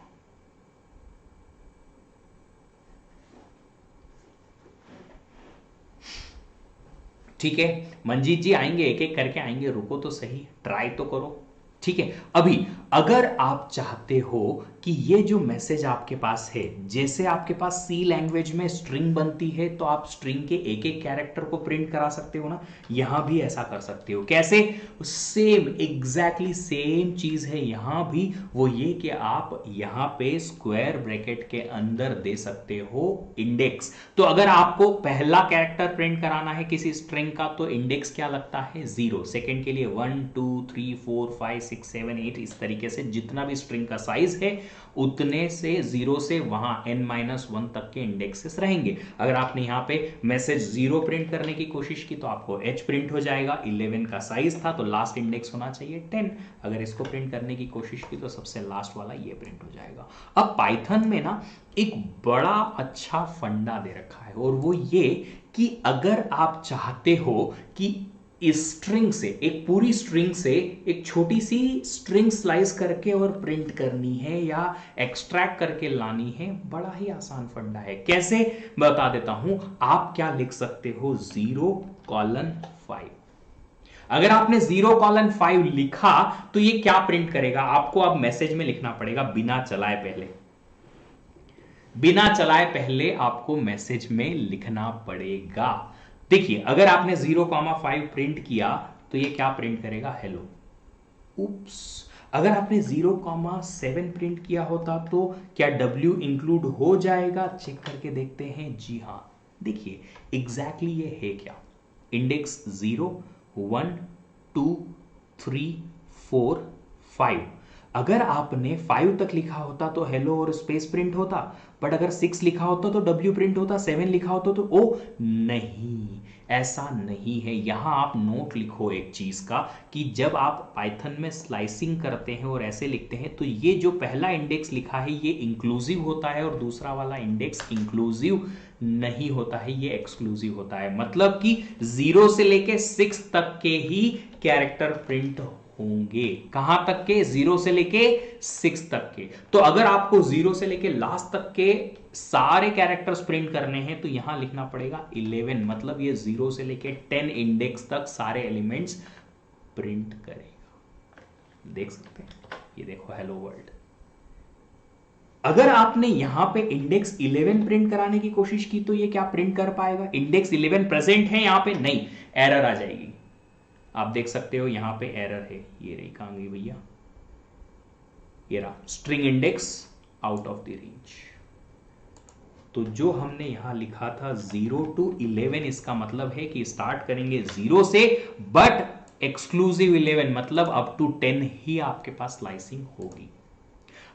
ठीक है, मंजीत जी आएंगे, एक एक करके आएंगे, रुको तो सही, ट्राई तो करो। ठीक है। अभी अगर आप चाहते हो कि ये जो मैसेज आपके पास है, जैसे आपके पास सी लैंग्वेज में स्ट्रिंग बनती है तो आप स्ट्रिंग के एक एक कैरेक्टर को प्रिंट करा सकते हो ना, यहां भी ऐसा कर सकते हो। कैसे? सेम एग्जैक्टली सेम चीज है यहां भी, वो ये कि आप यहां पे स्क्वायर ब्रैकेट के अंदर दे सकते हो इंडेक्स। तो अगर आपको पहला कैरेक्टर प्रिंट कराना है किसी स्ट्रिंग का तो इंडेक्स क्या लगता है? 0। सेकंड के लिए 1 2 3 4 5 6 7 8, इस तरीके से जितना भी स्ट्रिंग का साइज है उतने से 0 से वहां n-1 तक के इंडेक्सेस रहेंगे। अगर आपने यहां पे मैसेज 0 प्रिंट करने की कोशिश की तो आपको h प्रिंट हो जाएगा। 11 का साइज था तो लास्ट इंडेक्स होना चाहिए 10। अगर इसको प्रिंट करने की कोशिश की तो सबसे लास्ट वाला ये प्रिंट हो जाएगा। अब पाइथन में ना एक बड़ा अच्छा फंडा दे रखा है और वो ये कि अगर आप चाहते हो कि इस स्ट्रिंग से, एक पूरी स्ट्रिंग से एक छोटी सी स्ट्रिंग स्लाइस करके और प्रिंट करनी है या एक्सट्रैक्ट करके लानी है, बड़ा ही आसान फंडा है। कैसे? बता देता हूं। आप क्या लिख सकते हो? 0:5। अगर आपने 0:5 लिखा तो ये क्या प्रिंट करेगा? आपको अब मैसेज में लिखना पड़ेगा बिना चलाए पहले। बिना चलाए पहले आपको मैसेज में लिखना पड़ेगा। देखिए, अगर आपने 0,5 प्रिंट किया तो ये क्या प्रिंट करेगा? हेलो। उप्स, अगर आपने 0,7 प्रिंट किया होता तो क्या W इंक्लूड हो जाएगा? चेक करके देखते हैं। जी हां, देखिए एग्जैक्टली ये है क्या? इंडेक्स 0 1 2 3 4 5। अगर आपने 5 तक लिखा होता तो हेलो और स्पेस प्रिंट होता, बट अगर 6 लिखा होता तो W प्रिंट होता, 7 लिखा होता तो ओ नहीं, ऐसा नहीं है। यहां आप नोट लिखो एक चीज का कि जब आप पाइथन में स्लाइसिंग करते हैं और ऐसे लिखते हैं तो ये जो पहला इंडेक्स लिखा है ये इंक्लूसिव होता है और दूसरा वाला इंडेक्स इंक्लूसिव नहीं होता है, ये एक्सक्लूसिव होता है। मतलब कि 0 से लेके 6 तक के ही कैरेक्टर प्रिंट होंगे। कहां तक के? 0 से लेके 6 तक के। तो अगर आपको 0 से लेके लास्ट तक के सारे कैरेक्टर्स प्रिंट करने हैं तो यहां लिखना पड़ेगा 11। मतलब ये 0 से लेके 10 इंडेक्स तक सारे एलिमेंट्स प्रिंट करेगा। देख सकते हैं, ये देखो हेलो वर्ल्ड। अगर आपने यहां पे इंडेक्स 11 प्रिंट कराने की कोशिश की तो ये क्या प्रिंट कर पाएगा? इंडेक्स 11 प्रेजेंट है यहां पे? नहीं, एरर आ जाएगी। आप देख सकते हो यहां पे एरर है, ये रही, कहां गई भैया? ये रहा, string index out of the range. तो जो हमने यहां लिखा था 0 to 11, इसका मतलब है कि स्टार्ट करेंगे 0 से, बट एक्सक्लूसिव 11 मतलब अप टू 10 ही आपके पास स्लाइसिंग होगी।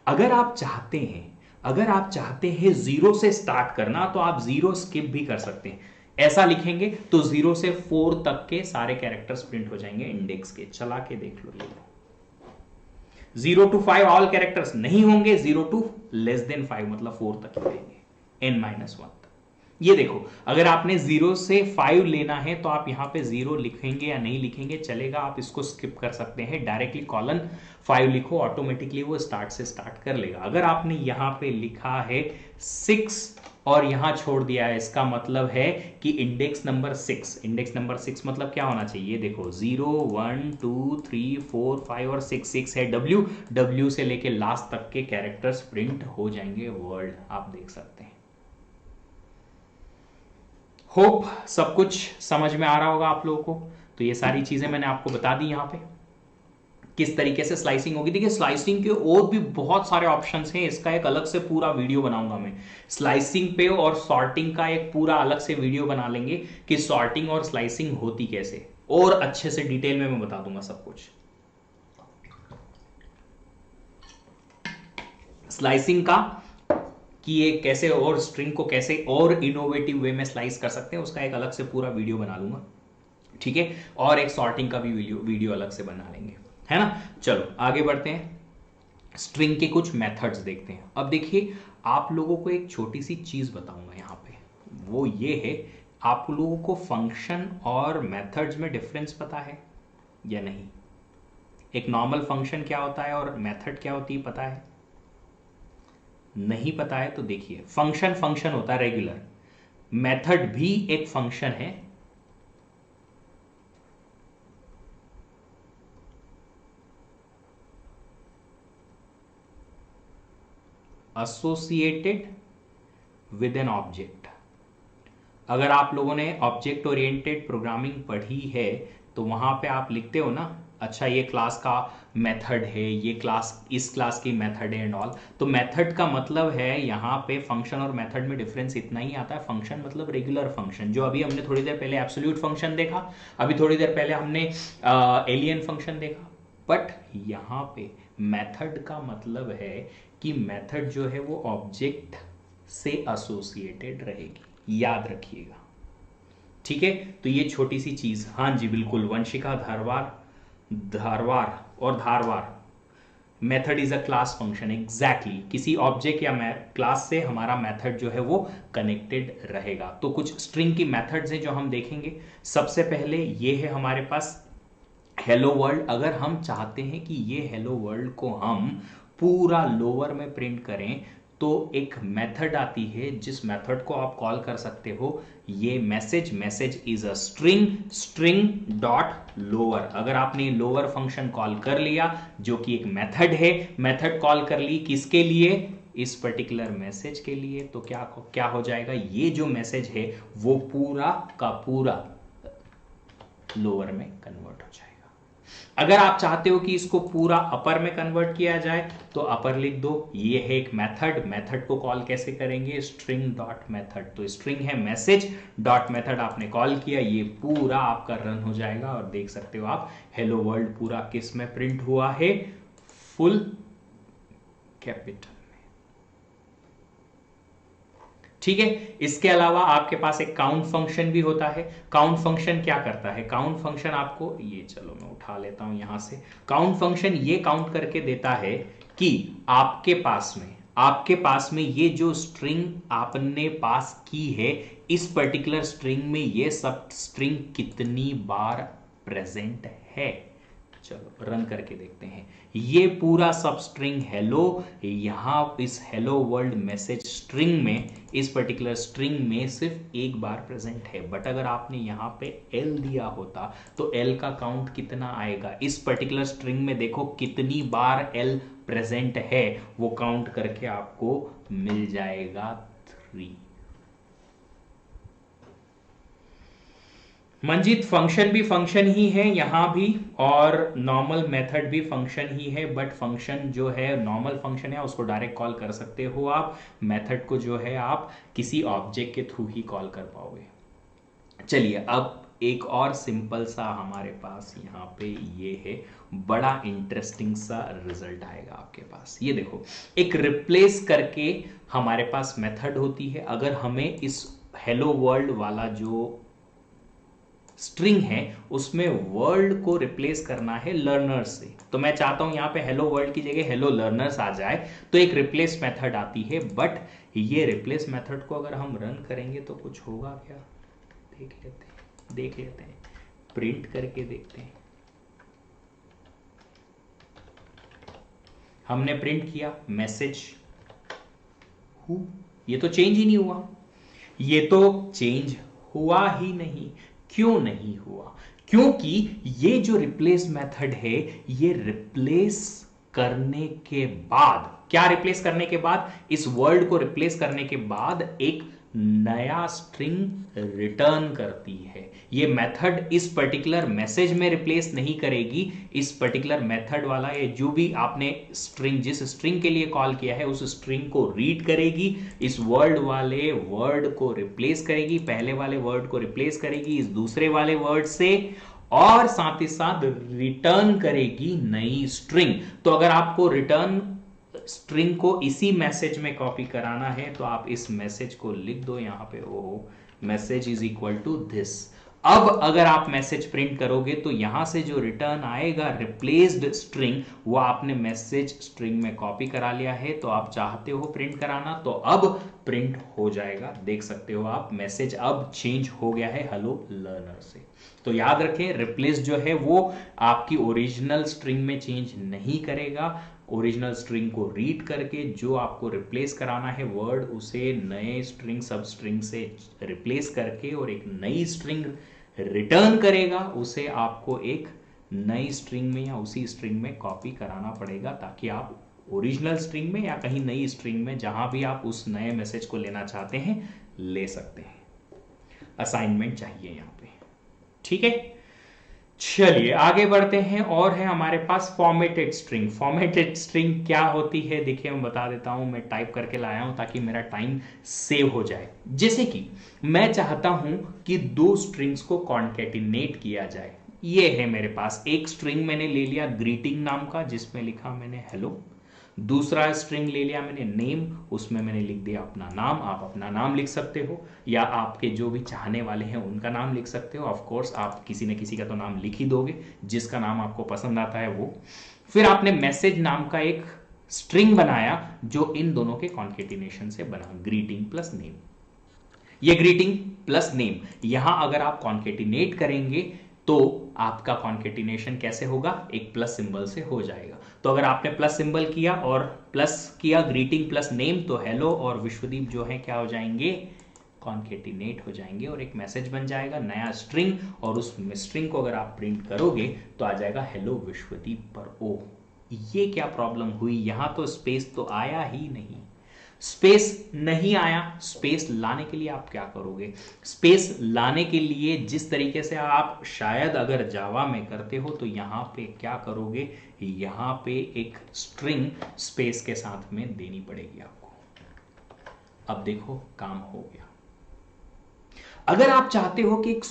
अगर आप चाहते हैं 0 से स्टार्ट करना तो आप 0 स्किप भी कर सकते हैं। ऐसा लिखेंगे तो 0 से 4 तक के सारे कैरेक्टर्स प्रिंट हो जाएंगे इंडेक्स के। चला के देख लो, ये 0 to 5 ऑल कैरेक्टर्स नहीं होंगे, 0 to <5 मतलब 4 तक ही रहेंगे, n-1 तक। ये देखो, अगर आपने 0 से 5 लेना है तो आप यहां पे 0 लिखेंगे या नहीं लिखेंगे चलेगा, आप इसको स्किप कर सकते हैं। डायरेक्टली कॉलन 5 लिखो, ऑटोमेटिकली वो स्टार्ट से स्टार्ट कर लेगा। अगर आपने यहां पे लिखा है 6 और यहां छोड़ दिया है, इसका मतलब है कि इंडेक्स नंबर 6 मतलब क्या होना चाहिए? देखो 0 1 2 3 4 5 और 6 है W से लेके लास्ट तक के कैरेक्टर्स प्रिंट हो जाएंगे वर्ल्ड। आप देख सकते हैं। होप सब कुछ समझ में आ रहा होगा आप लोगों को। तो ये सारी चीजें मैंने आपको बता दी यहां पे किस तरीके से स्लाइसिंग होगी। देखिए, स्लाइसिंग के और भी बहुत सारे ऑप्शंस हैं, इसका एक अलग से पूरा वीडियो बनाऊंगा मैं। स्लाइसिंग पे और सॉर्टिंग का एक पूरा अलग से वीडियो बना लेंगे कि सॉर्टिंग और स्लाइसिंग होती कैसे, और अच्छे से डिटेल में मैं बता दूंगा सब कुछ। स्लाइसिंग का कि ये कैसे और स्ट्रिंग को कैसे और इनोवेटिव वे में स्लाइस कर सकते हैं, उसका एक अलग से पूरा वीडियो बना लूंगा, ठीक है। और एक सॉर्टिंग का भी वीडियो अलग से बना लेंगे, है ना। चलो आगे बढ़ते हैं, स्ट्रिंग के कुछ मेथड्स देखते हैं। अब देखिए, आप लोगों को एक छोटी सी चीज बताऊंगा यहां पे, वो ये है, आप लोगों को फंक्शन और मेथड्स में डिफरेंस पता है या नहीं? एक नॉर्मल फंक्शन क्या होता है और मेथड क्या होती है, पता है? नहीं पता है तो देखिए, फंक्शन होता है रेगुलर, मेथड भी एक फंक्शन है। associated with an object। अगर आप लोगों ने ऑब्जेक्ट ओरिएंटेड प्रोग्रामिंग पढ़ी है तो वहां पे आप लिखते हो ना, अच्छा ये क्लास का मेथड है, ये क्लास इस क्लास की मेथड है एंड ऑल। तो मेथड का मतलब है यहाँ पे फंक्शन और मेथड में डिफरेंस इतना ही आता है। फंक्शन मतलब रेगुलर फंक्शन, जो अभी हमने थोड़ी देर पहले एब्सोल्यूट फंक्शन देखा, अभी थोड़ी देर पहले हमने एलियन फंक्शन देखा। बट यहाँ पे मेथड का मतलब है कि मेथड जो है वो ऑब्जेक्ट से एसोसिएटेड रहेगी, याद रखिएगा, ठीक है। तो ये छोटी सी चीज, हाँ जी बिल्कुल, Vanshika Dharwar method is a class function, exactly. किसी ऑब्जेक्ट या क्लास से हमारा मेथड जो है वो कनेक्टेड रहेगा। तो कुछ स्ट्रिंग की मेथड्स हैं जो हम देखेंगे। सबसे पहले ये है हमारे पास हेलो वर्ल्ड। अगर हम चाहते हैं कि ये हेलो वर्ल्ड को हम पूरा लोअर में प्रिंट करें तो एक मेथड आती है जिस मेथड को आप कॉल कर सकते हो, ये message is a string dot lower. अगर आपने लोअर फंक्शन कॉल कर लिया जो कि एक मेथड है, मेथड कॉल कर ली किसके लिए, इस पर्टिकुलर मैसेज के लिए, तो क्या हो जाएगा, ये जो मैसेज है वो पूरा का पूरा लोअर में कन्वर्ट हो जाएगा। अगर आप चाहते हो कि इसको पूरा अपर में कन्वर्ट किया जाए तो अपर लिख दो। ये है एक मेथड को कॉल कैसे करेंगे, स्ट्रिंग डॉट मेथड। तो स्ट्रिंग है मैसेज डॉट मेथड, आपने कॉल किया, ये पूरा आपका रन हो जाएगा और देख सकते हो आप हेलो वर्ल्ड पूरा किस में प्रिंट हुआ है, फुल कैपिटल। ठीक है। इसके अलावा आपके पास एक काउंट फंक्शन भी होता है। काउंट फंक्शन क्या करता है, काउंट फंक्शन आपको, ये चलो मैं उठा लेता हूं यहां से। काउंट फंक्शन ये काउंट करके देता है कि आपके पास में ये जो स्ट्रिंग आपने पास की है, इस पर्टिकुलर स्ट्रिंग में ये सब स्ट्रिंग कितनी बार प्रेजेंट है। चलो रन करके देखते हैं। ये पूरा सब स्ट्रिंग हेलो, यहां इस हेलो वर्ल्ड मैसेज स्ट्रिंग में, इस पर्टिकुलर स्ट्रिंग में सिर्फ एक बार प्रेजेंट है। बट अगर आपने यहां पे एल दिया होता तो एल का काउंट कितना आएगा, इस पर्टिकुलर स्ट्रिंग में देखो कितनी बार एल प्रेजेंट है, वो काउंट करके आपको मिल जाएगा 3। मंजीत, फंक्शन भी फंक्शन ही है यहां भी, और नॉर्मल मेथड भी फंक्शन ही है। बट फंक्शन जो है नॉर्मल फंक्शन है उसको डायरेक्ट कॉल कर सकते हो आप, मेथड को जो है आप किसी ऑब्जेक्ट के थ्रू ही कॉल कर पाओगे। चलिए अब एक और सिंपल सा हमारे पास यहाँ पे ये है, बड़ा इंटरेस्टिंग सा रिजल्ट आएगा आपके पास। ये देखो, एक रिप्लेस करके हमारे पास मेथड होती है। अगर हमें इस हेलो वर्ल्ड वाला जो स्ट्रिंग है उसमें वर्ल्ड को रिप्लेस करना है लर्नर्स से, तो मैं चाहता हूं यहां पे हेलो वर्ल्ड की जगह हेलो लर्नर्स आ जाए, तो एक रिप्लेस मेथड आती है। बट ये रिप्लेस मेथड को अगर हम रन करेंगे तो कुछ होगा क्या, देख लेते हैं, प्रिंट करके देखते हैं। हमने प्रिंट किया मैसेज, ये तो चेंज ही नहीं हुआ, ये तो चेंज हुआ ही नहीं। क्यों नहीं हुआ, क्योंकि ये जो रिप्लेस मेथड है ये रिप्लेस करने के बाद, क्या रिप्लेस करने के बाद, इस वर्ड को रिप्लेस करने के बाद एक नया स्ट्रिंग रिटर्न करती है। ये मेथड इस पर्टिकुलर मैसेज में रिप्लेस नहीं करेगी, इस पर्टिकुलर मेथड वाला ये जो भी आपने स्ट्रिंग, जिस स्ट्रिंग के लिए कॉल किया है उस स्ट्रिंग को रीड करेगी, इस वर्ड वाले वर्ड को रिप्लेस करेगी, पहले वाले वर्ड को रिप्लेस करेगी इस दूसरे वाले वर्ड से, और साथ ही साथ रिटर्न करेगी नई स्ट्रिंग। तो अगर आपको रिटर्न स्ट्रिंग को इसी मैसेज में कॉपी कराना है तो आप इस मैसेज को लिख दो यहां पे, ओ message is equal to this. अब अगर आप मैसेज प्रिंट करोगे तो यहां से जो रिटर्न आएगा रिप्लेस्ड स्ट्रिंग, वो आपने मैसेज स्ट्रिंग में कॉपी करा लिया है, तो आप चाहते हो प्रिंट कराना तो अब प्रिंट हो जाएगा। देख सकते हो आप मैसेज अब चेंज हो गया है हेलो लर्नर से। तो याद रखें, रिप्लेस जो है वो आपकी ओरिजिनल स्ट्रिंग में चेंज नहीं करेगा, ओरिजिनल स्ट्रिंग को रीड करके जो आपको रिप्लेस कराना है वर्ड, उसे नए स्ट्रिंग सब स्ट्रिंग से रिप्लेस करके और एक नई स्ट्रिंग रिटर्न करेगा, उसे आपको एक नई स्ट्रिंग में या उसी स्ट्रिंग में कॉपी कराना पड़ेगा ताकि आप ओरिजिनल स्ट्रिंग में या कहीं नई स्ट्रिंग में, जहां भी आप उस नए मैसेज को लेना चाहते हैं ले सकते हैं। असाइनमेंट चाहिए यहां पे, ठीक है। चलिए आगे बढ़ते हैं। और है हमारे पास फॉर्मेटेड स्ट्रिंग। फॉर्मेटेड स्ट्रिंग क्या होती है देखिए, मैं बता देता हूं, मैं टाइप करके लाया हूं ताकि मेरा टाइम सेव हो जाए। जैसे कि मैं चाहता हूं कि दो स्ट्रिंग्स को कॉन्केटिनेट किया जाए। ये है मेरे पास एक स्ट्रिंग मैंने ले लिया ग्रीटिंग नाम का, जिसमें लिखा मैंने हेलो। दूसरा स्ट्रिंग ले लिया मैंने नेम, उसमें मैंने लिख दिया अपना नाम। आप अपना नाम लिख सकते हो या आपके जो भी चाहने वाले हैं उनका नाम लिख सकते हो। ऑफ कोर्स आप किसी न किसी का तो नाम लिख ही दोगे, जिसका नाम आपको पसंद आता है वो। फिर आपने मैसेज नाम का एक स्ट्रिंग बनाया जो इन दोनों के कॉन्केटिनेशन से बना, ग्रीटिंग प्लस नेम। ये ग्रीटिंग प्लस नेम यहां अगर आप कॉन्केटिनेट करेंगे तो आपका कॉन्केटिनेशन कैसे होगा, एक प्लस सिंबल से हो जाएगा। तो अगर आपने प्लस सिंबल किया और प्लस किया ग्रीटिंग प्लस नेम, तो हेलो और विश्वदीप जो है क्या हो जाएंगे, कॉन्केटिनेट हो जाएंगे और एक मैसेज बन जाएगा नया स्ट्रिंग। और उस स्ट्रिंग को अगर आप प्रिंट करोगे तो आ जाएगा हेलो विश्वदीप। पर ओ ये क्या प्रॉब्लम हुई, यहां तो स्पेस तो आया ही नहीं। स्पेस नहीं आया, स्पेस लाने के लिए आप क्या करोगे, स्पेस लाने के लिए जिस तरीके से आप शायद अगर जावा में करते हो तो यहां पे क्या करोगे, यहां पे एक स्ट्रिंग स्पेस के साथ में देनी पड़ेगी आपको। अब देखो काम हो गया। अगर आप चाहते हो कि एक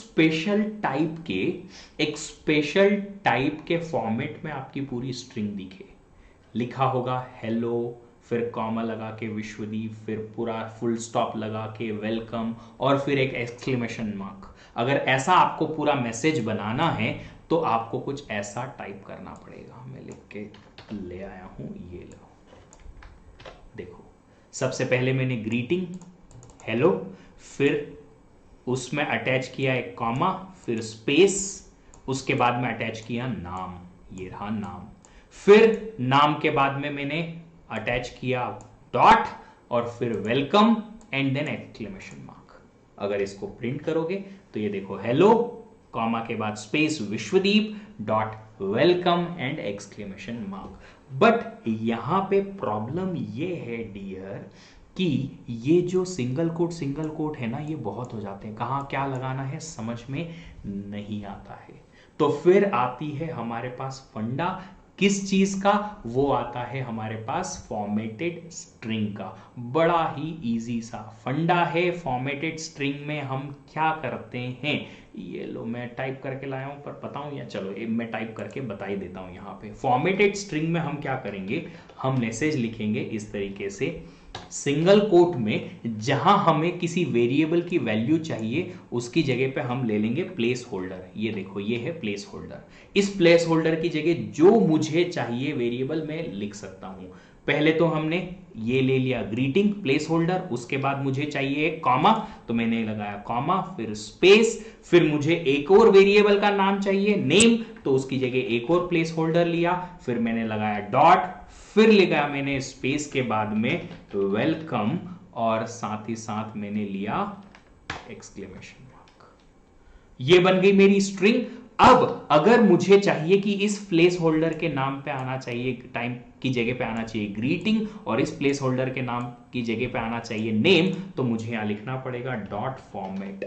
स्पेशल टाइप के फॉर्मेट में आपकी पूरी स्ट्रिंग दिखे, लिखा होगा हेलो, फिर कॉमा लगा के विश्वदीप, फिर पूरा फुल स्टॉप लगा के वेलकम, और फिर एक एक्सक्लेमेशन मार्क। अगर ऐसा आपको पूरा मैसेज बनाना है तो आपको कुछ ऐसा टाइप करना पड़ेगा। मैं लिख के ले आया हूं, ये लो देखो। सबसे पहले मैंने ग्रीटिंग हेलो, फिर उसमें अटैच किया एक कॉमा, फिर स्पेस, उसके बाद में अटैच किया नाम, ये रहा नाम। फिर नाम के बाद में मैंने अटैच किया डॉट, और फिर welcome and then exclamation mark. अगर इसको प्रिंट करोगे तो ये देखो हेलो, कॉमा के बाद space Vishwadeep, dot welcome and exclamation mark. But यहां पे प्रॉब्लम ये है डियर कि ये जो सिंगल कोट है ना, ये बहुत हो जाते हैं। कहाँ क्या लगाना है समझ में नहीं आता है। तो फिर आती है हमारे पास फंडा, किस चीज का, वो आता है हमारे पास फॉर्मेटेड स्ट्रिंग का। बड़ा ही इजी सा फंडा है। फॉर्मेटेड स्ट्रिंग में हम क्या करते हैं, ये लो मैं टाइप करके लाया हूं, पर बताऊं या चलो मैं टाइप करके बता ही देता हूं। यहां पे फॉर्मेटेड स्ट्रिंग में हम क्या करेंगे, हम मैसेज लिखेंगे इस तरीके से सिंगल कोट में, जहां हमें किसी वेरिएबल की वैल्यू चाहिए उसकी जगह पे हम ले लेंगे प्लेस होल्डर। ये देखो ये है प्लेस होल्डर। इस प्लेस होल्डर की जगह जो मुझे चाहिए वेरिएबल में लिख सकता हूं। पहले तो हमने ये ले लिया ग्रीटिंग प्लेस होल्डर, उसके बाद मुझे चाहिए कॉमा, तो मैंने लगाया कॉमा, फिर स्पेस, फिर मुझे एक और वेरिएबल का नाम चाहिए नेम, तो उसकी जगह एक और प्लेस होल्डर लिया, फिर मैंने लगाया डॉट, फिर लिखा मैंने स्पेस के बाद में वेलकम, और साथ ही साथ मैंने लिया एक्सक्लेमेशन मार्क। ये बन गई मेरी स्ट्रिंग। अब अगर मुझे चाहिए कि इस प्लेस होल्डर के नाम पे आना चाहिए, टाइम की जगह पे आना चाहिए ग्रीटिंग, और इस प्लेस होल्डर के नाम की जगह पे आना चाहिए नेम, तो मुझे यहां लिखना पड़ेगा डॉट फॉर्मेट।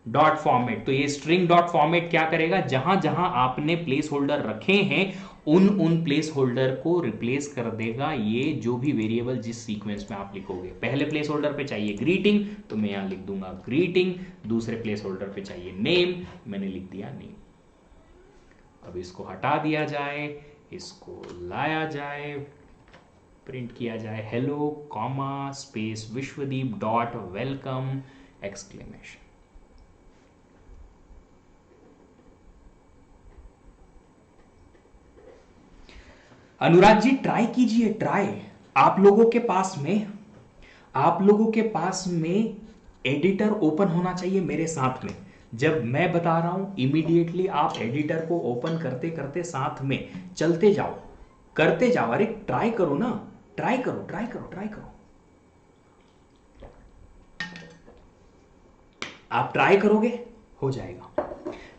डॉट फॉर्मेट, तो ये स्ट्रिंग डॉट फॉर्मेट क्या करेगा, जहां जहां आपने प्लेस होल्डर रखे हैं उन प्लेस होल्डर को रिप्लेस कर देगा ये जो भी वेरिएबल जिस सीक्वेंस में आप लिखोगे। पहले प्लेस होल्डर पे चाहिए ग्रीटिंग, तो मैं यहां लिख दूंगा ग्रीटिंग। दूसरे प्लेस होल्डर पे चाहिए नेम, मैंने लिख दिया नेम। अब इसको हटा दिया जाए, इसको लाया जाए, प्रिंट किया जाए hello comma space Vishwadeep dot welcome exclamation. Anurag ji try कीजिए, ट्राई। आप लोगों के पास में एडिटर ओपन होना चाहिए मेरे साथ में। जब मैं बता रहा हूं इमीडिएटली आप एडिटर को ओपन करते करते साथ में चलते जाओ, करते जाओ। अरे ट्राई करो ना, ट्राई करो ट्राई करो ट्राई करो। आप ट्राई करोगे हो जाएगा।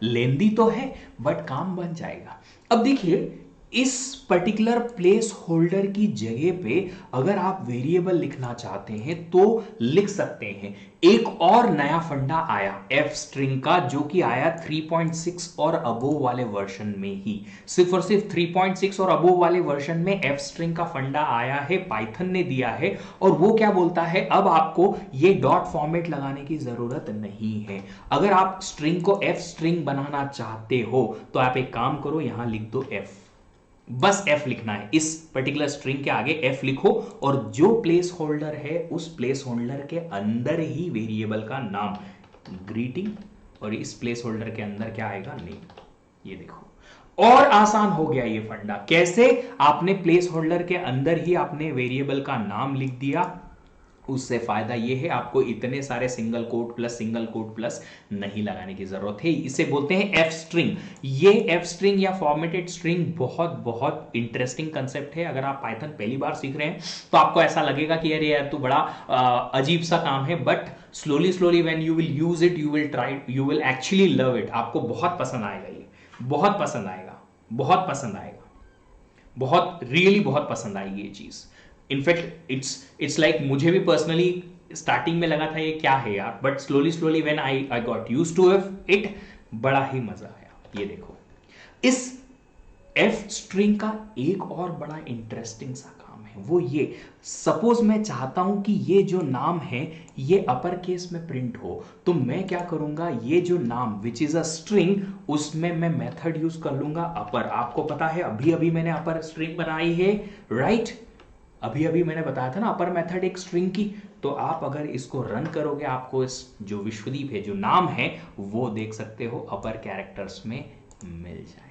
लेंदी तो है बट काम बन जाएगा। अब देखिए इस पर्टिकुलर प्लेस होल्डर की जगह पे अगर आप वेरिएबल लिखना चाहते हैं तो लिख सकते हैं। एक और नया फंडा आया एफ स्ट्रिंग का, जो कि आया 3.6 और अबोव वाले वर्जन में ही। सिर्फ और सिर्फ 3.6 और अबोव वाले वर्जन में एफ स्ट्रिंग का फंडा आया है, पाइथन ने दिया है। और वो क्या बोलता है, अब आपको ये डॉट फॉर्मेट लगाने की जरूरत नहीं है। अगर आप स्ट्रिंग को एफ स्ट्रिंग बनाना चाहते हो तो आप एक काम करो, यहां लिख दो एफ, बस एफ लिखना है। इस पर्टिकुलर स्ट्रिंग के आगे एफ लिखो और जो प्लेस होल्डर है उस प्लेस होल्डर के अंदर ही वेरिएबल का नाम ग्रीटिंग, और इस प्लेस होल्डर के अंदर क्या आएगा, नेम। ये देखो और आसान हो गया ये फंडा। कैसे, आपने प्लेस होल्डर के अंदर ही आपने वेरिएबल का नाम लिख दिया। उससे फायदा ये है, आपको इतने सारे सिंगल कोट प्लस नहीं लगाने की जरूरत है। इसे बोलते हैं एफ स्ट्रिंग। ये एफ स्ट्रिंग या फॉर्मेटेड स्ट्रिंग बहुत बहुत इंटरेस्टिंग कंसेप्ट है। अगर आप पाइथन पहली बार सीख रहे हैं तो आपको ऐसा लगेगा कि अरे यार तो बड़ा अजीब सा काम है, but slowly when you will use it, you will actually love it. आपको बहुत पसंद आएगा, ये बहुत पसंद आएगा, बहुत पसंद आएगा, बहुत रियली बहुत पसंद आएगी ये चीज। इनफैक्ट इट्स लाइक मुझे भी पर्सनली स्टार्टिंग में लगा था ये क्या है यार, but slowly when I got used to it, बड़ा ही मजा आया। ये देखो, इस एफ स्ट्रिंग का एक और बड़ा इंटरेस्टिंग सा काम है, वो ये, सपोज मैं चाहता हूं कि ये जो नाम है ये अपर केस में प्रिंट हो, तो मैं क्या करूंगा, ये जो नाम विच इज अ स्ट्रिंग, उसमें मैं मेथड यूज कर लूंगा अपर। आपको पता है अभी अभी मैंने अपर स्ट्रिंग बनाई है, राइट? अभी अभी मैंने बताया था ना अपर मेथड एक स्ट्रिंग की। तो आप अगर इसको रन करोगे, आपको इस जो विश्वदीप है, जो नाम है, वो देख सकते हो अपर कैरेक्टर्स में मिल जाएगा।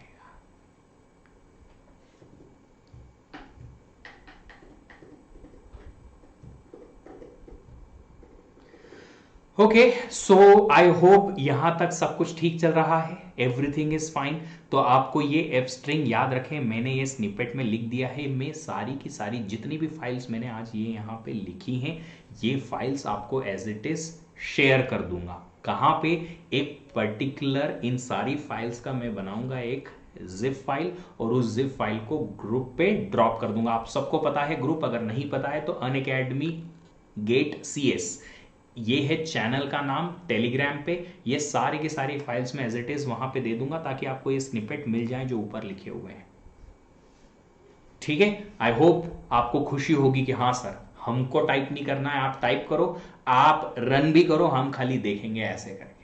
ओके, सो आई होप यहां तक सब कुछ ठीक चल रहा है, एवरीथिंग इज फाइन। तो आपको ये एफ स्ट्रिंग याद रखें, मैंने ये स्निपेट में लिख दिया है। मैं सारी की सारी जितनी भी फाइल्स मैंने आज ये यहां पे लिखी हैं, ये फाइल्स आपको एज इट इज शेयर कर दूंगा। कहां पे, एक पर्टिकुलर, इन सारी फाइल्स का मैं बनाऊंगा एक जिप फाइल, और उस जिप फाइल को ग्रुप पे ड्रॉप कर दूंगा। आप सबको पता है ग्रुप, अगर नहीं पता है तो अनअकैडमी गेट CS, ये है चैनल का नाम टेलीग्राम पे। ये सारी की सारी फाइल्स में एज इट इज वहां पे दे दूंगा, ताकि आपको ये स्निपेट मिल जाए जो ऊपर लिखे हुए हैं। ठीक है, आई होप आपको खुशी होगी कि हाँ सर, हमको टाइप नहीं करना है, आप टाइप करो, आप रन भी करो, हम खाली देखेंगे ऐसे करके,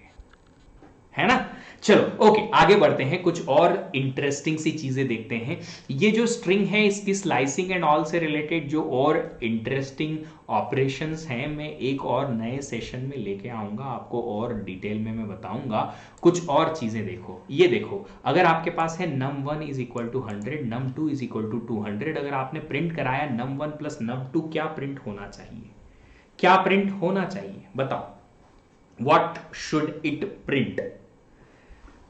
है ना? चलो ओके, आगे बढ़ते हैं, कुछ और इंटरेस्टिंग सी चीजें देखते हैं। ये जो स्ट्रिंग है, इसकी स्लाइसिंग एंड ऑल से रिलेटेड जो और इंटरेस्टिंग ऑपरेशंस हैं, मैं एक और नए सेशन में लेके आऊंगा, आपको और डिटेल में मैं बताऊंगा। कुछ और चीजें देखो, ये देखो, अगर आपके पास है num1 is equal to 100, num2 is equal to 200, अगर आपने प्रिंट कराया num1 प्लस num2, क्या प्रिंट होना चाहिए? क्या प्रिंट होना चाहिए बताओ? What should it print?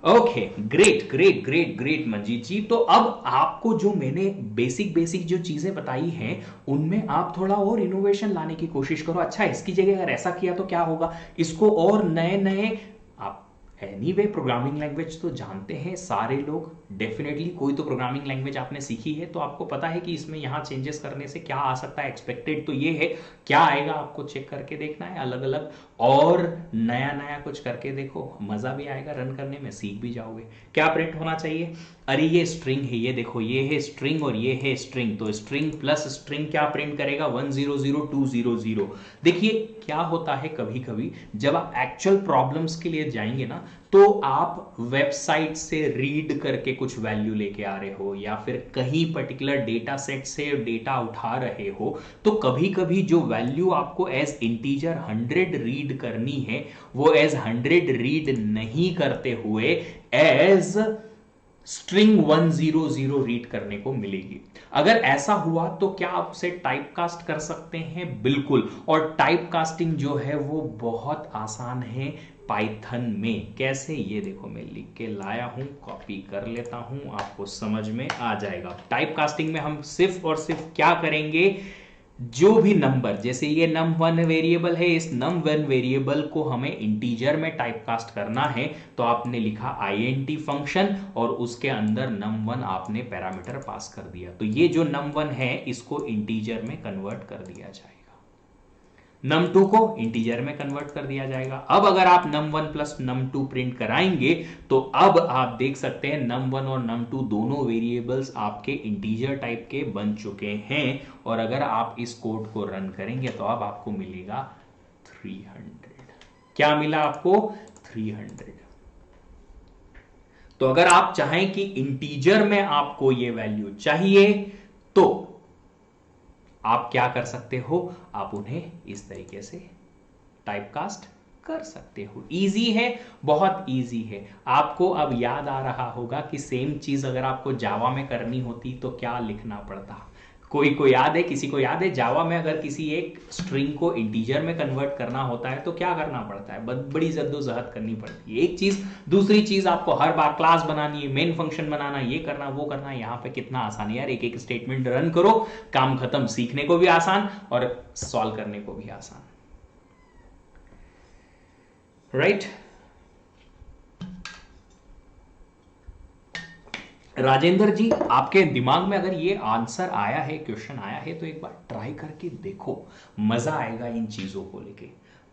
Okay, great Manjeet ji. तो अब आपको जो मैंने बेसिक जो चीजें बताई हैं, उनमें आप थोड़ा और इनोवेशन लाने की कोशिश करो। अच्छा, इसकी जगह अगर ऐसा किया तो क्या होगा, इसको और नए नए, आप एनीवे प्रोग्रामिंग लैंग्वेज तो जानते हैं सारे लोग, डेफिनेटली कोई तो प्रोग्रामिंग लैंग्वेज आपने सीखी है, तो आपको पता है कि इसमें यहाँ चेंजेस करने से क्या आ सकता है। एक्सपेक्टेड तो ये है, क्या आएगा आपको चेक करके देखना है, अलग अलग और नया नया कुछ करके देखो, मजा भी आएगा, रन करने में सीख भी जाओगे। क्या प्रिंट होना चाहिए? अरे ये स्ट्रिंग है, ये देखो, ये है स्ट्रिंग और ये है स्ट्रिंग, तो स्ट्रिंग प्लस स्ट्रिंग क्या प्रिंट करेगा? 100200। देखिए क्या होता है, कभी कभी जब आप एक्चुअल प्रॉब्लम्स के लिए जाएंगे ना, तो आप वेबसाइट से रीड करके कुछ वैल्यू लेके आ रहे हो, या फिर कहीं पर्टिकुलर डेटा सेट से डेटा उठा रहे हो, तो कभी कभी जो वैल्यू आपको एज इंटीजर 100 रीड करनी है, वो एज 100 रीड नहीं करते हुए एज स्ट्रिंग 100 रीड करने को मिलेगी। अगर ऐसा हुआ तो क्या आप उसे टाइप कास्ट कर सकते हैं? बिल्कुल। और टाइप कास्टिंग जो है वो बहुत आसान है पाइथन में। कैसे? ये देखो, मैं लिख के लाया हूं, कॉपी कर लेता हूं, आपको समझ में आ जाएगा। टाइप कास्टिंग में हम सिर्फ और सिर्फ क्या करेंगे, जो भी नंबर, जैसे ये num1 वेरिएबल है, इस num1 वेरिएबल को हमें इंटीजर में टाइपकास्ट करना है, तो आपने लिखा int फंक्शन और उसके अंदर num1 आपने पैरामीटर पास कर दिया, तो ये जो num1 है इसको इंटीजर में कन्वर्ट कर दिया जाएगा, num2 को इंटीजर में कन्वर्ट कर दिया जाएगा। अब अगर आप num1 प्लस num2 प्रिंट कराएंगे तो अब आप देख सकते हैं num1 और num2 दोनों वेरिएबल्स आपके इंटीजर टाइप के बन चुके हैं, और अगर आप इस कोड को रन करेंगे तो अब आपको मिलेगा 300। क्या मिला आपको? 300। तो अगर आप चाहें कि इंटीजर में आपको ये वैल्यू चाहिए तो आप क्या कर सकते हो, आप उन्हें इस तरीके से टाइपकास्ट कर सकते हो। इजी है, बहुत इजी है। आपको अब याद आ रहा होगा कि सेम चीज अगर आपको जावा में करनी होती तो क्या लिखना पड़ता। कोई को याद है, किसी को याद है जावा में अगर किसी एक स्ट्रिंग को इंटीजर में कन्वर्ट करना होता है तो क्या करना पड़ता है? बड़ी जद्दोजहद करनी पड़ती है, एक चीज दूसरी चीज आपको हर बार क्लास बनानी है, मेन फंक्शन बनाना, ये करना वो करना। यहाँ पे कितना आसान है यार, एक एक स्टेटमेंट रन करो, काम खत्म। सीखने को भी आसान और सॉल्व करने को भी आसान, राइट? राजेंद्र जी, आपके दिमाग में अगर ये आंसर आया है, क्वेश्चन आया है, तो एक बार ट्राई करके देखो, मजा आएगा इन चीजों को लेके।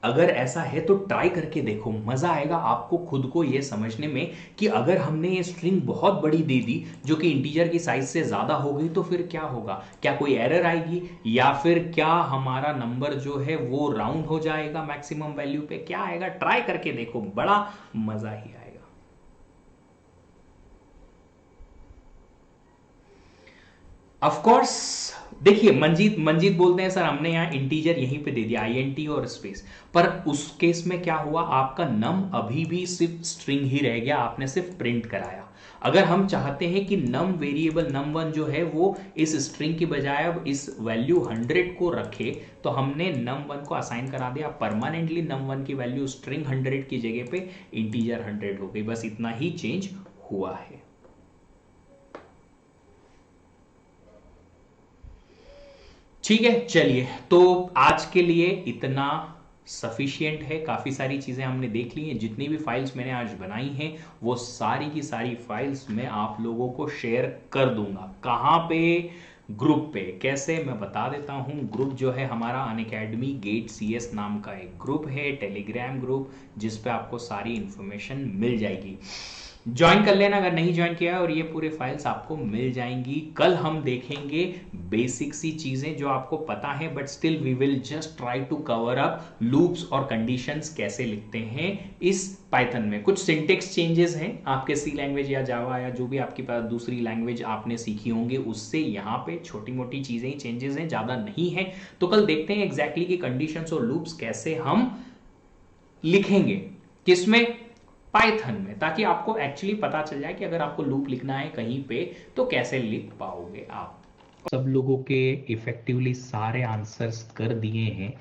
अगर ऐसा है तो ट्राई करके देखो, मजा आएगा आपको खुद को ये समझने में कि अगर हमने ये स्ट्रिंग बहुत बड़ी दे दी जो कि इंटीजर की साइज से ज्यादा हो गई तो फिर क्या होगा? क्या कोई एरर आएगी, या फिर क्या हमारा नंबर जो है वो राउंड हो जाएगा मैक्सिमम वैल्यू पे? क्या आएगा? ट्राई करके देखो, बड़ा मजा ही आएगा। ऑफ कोर्स, देखिए मंजीत मंजीत बोलते हैं सर हमने यहाँ इंटीजर यहीं पे दे दिया INT और स्पेस, पर उस केस में क्या हुआ, आपका नम अभी भी सिर्फ स्ट्रिंग ही रह गया, आपने सिर्फ प्रिंट कराया। अगर हम चाहते हैं कि नम वेरिएबल num1 जो है वो इस स्ट्रिंग की बजाय अब इस वैल्यू 100 को रखे, तो हमने num1 को असाइन करा दिया परमानेंटली, num1 की वैल्यू स्ट्रिंग 100 की जगह पे इंटीजर 100 हो गई, बस इतना ही चेंज हुआ है। ठीक है, चलिए, तो आज के लिए इतना सफिशियंट है। काफ़ी सारी चीज़ें हमने देख ली हैं, जितनी भी फाइल्स मैंने आज बनाई हैं वो सारी की सारी फाइल्स मैं आप लोगों को शेयर कर दूंगा। कहाँ पे? ग्रुप पे। कैसे, मैं बता देता हूँ। ग्रुप जो है हमारा अनअकैडमी गेट CS नाम का एक ग्रुप है, टेलीग्राम ग्रुप, जिस पे आपको सारी इंफॉर्मेशन मिल जाएगी। ज्वाइन कर लेना अगर नहीं ज्वाइन किया है, और ये पूरे फाइल्स आपको मिल जाएंगी। कल हम देखेंगे बेसिक सी चीजें जो आपको पता है, but still we will just try to cover up loops और कंडीशंस कैसे लिखते हैं इस पाइथन में। कुछ सिंटेक्स चेंजेस हैं आपके सी लैंग्वेज या जावा या जो भी आपके पास दूसरी लैंग्वेज आपने सीखी होंगे उससे, यहाँ पे छोटी मोटी चीजें ही चेंजेस हैं, ज्यादा नहीं है। तो कल देखते हैं एग्जैक्टली कि कंडीशंस और लूप्स कैसे हम लिखेंगे, किसमें? पाइथन में, ताकि आपको एक्चुअली पता चल जाए कि अगर आपको लूप लिखना है कहीं पे तो कैसे लिख पाओगे आप। सब लोगों के इफेक्टिवली सारे आंसर्स कर दिए हैं।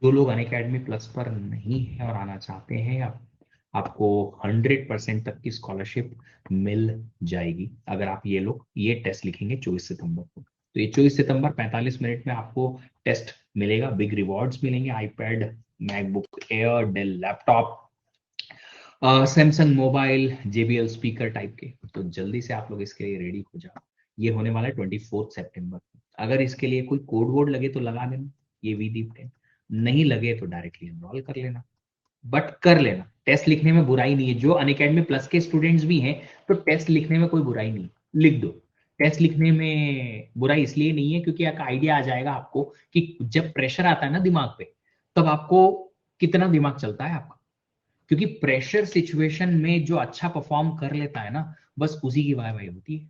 जो लोग अनअकैडमी प्लस पर नहीं है और आना चाहते हैं, आपको 100% तक की स्कॉलरशिप मिल जाएगी अगर आप ये टेस्ट लिखेंगे 24 सितंबर को। तो ये 24 सितंबर 45 मिनट में आपको टेस्ट मिलेगा, बिग रिवॉर्ड्स मिलेंगे, iPad, MacBook air, Dell laptop, Samsung mobile, JBL speaker type के। तो जल्दी से आप लोग इसके लिए रेडी हो जाओ। ये होने वाला है 24 सितंबर को। अगर इसके लिए कोई कोड वोड लगे तो लगा देना, ये VDIP 10, नहीं लगे तो डायरेक्टली एनरोल कर लेना, बट कर लेना। टेस्ट लिखने में बुराई नहीं है, जो अनअकैडमी प्लस के स्टूडेंट्स भी हैं तो टेस्ट लिखने में कोई बुराई नहीं, लिख दो। टेस्ट लिखने में बुराई इसलिए नहीं है क्योंकि एक आइडिया आ जाएगा आपको कि जब प्रेशर आता है ना दिमाग पे, तब आपको कितना दिमाग चलता है आपका। क्योंकि प्रेशर सिचुएशन में जो अच्छा परफॉर्म कर लेता है ना, बस उसी की वाह वाही होती है।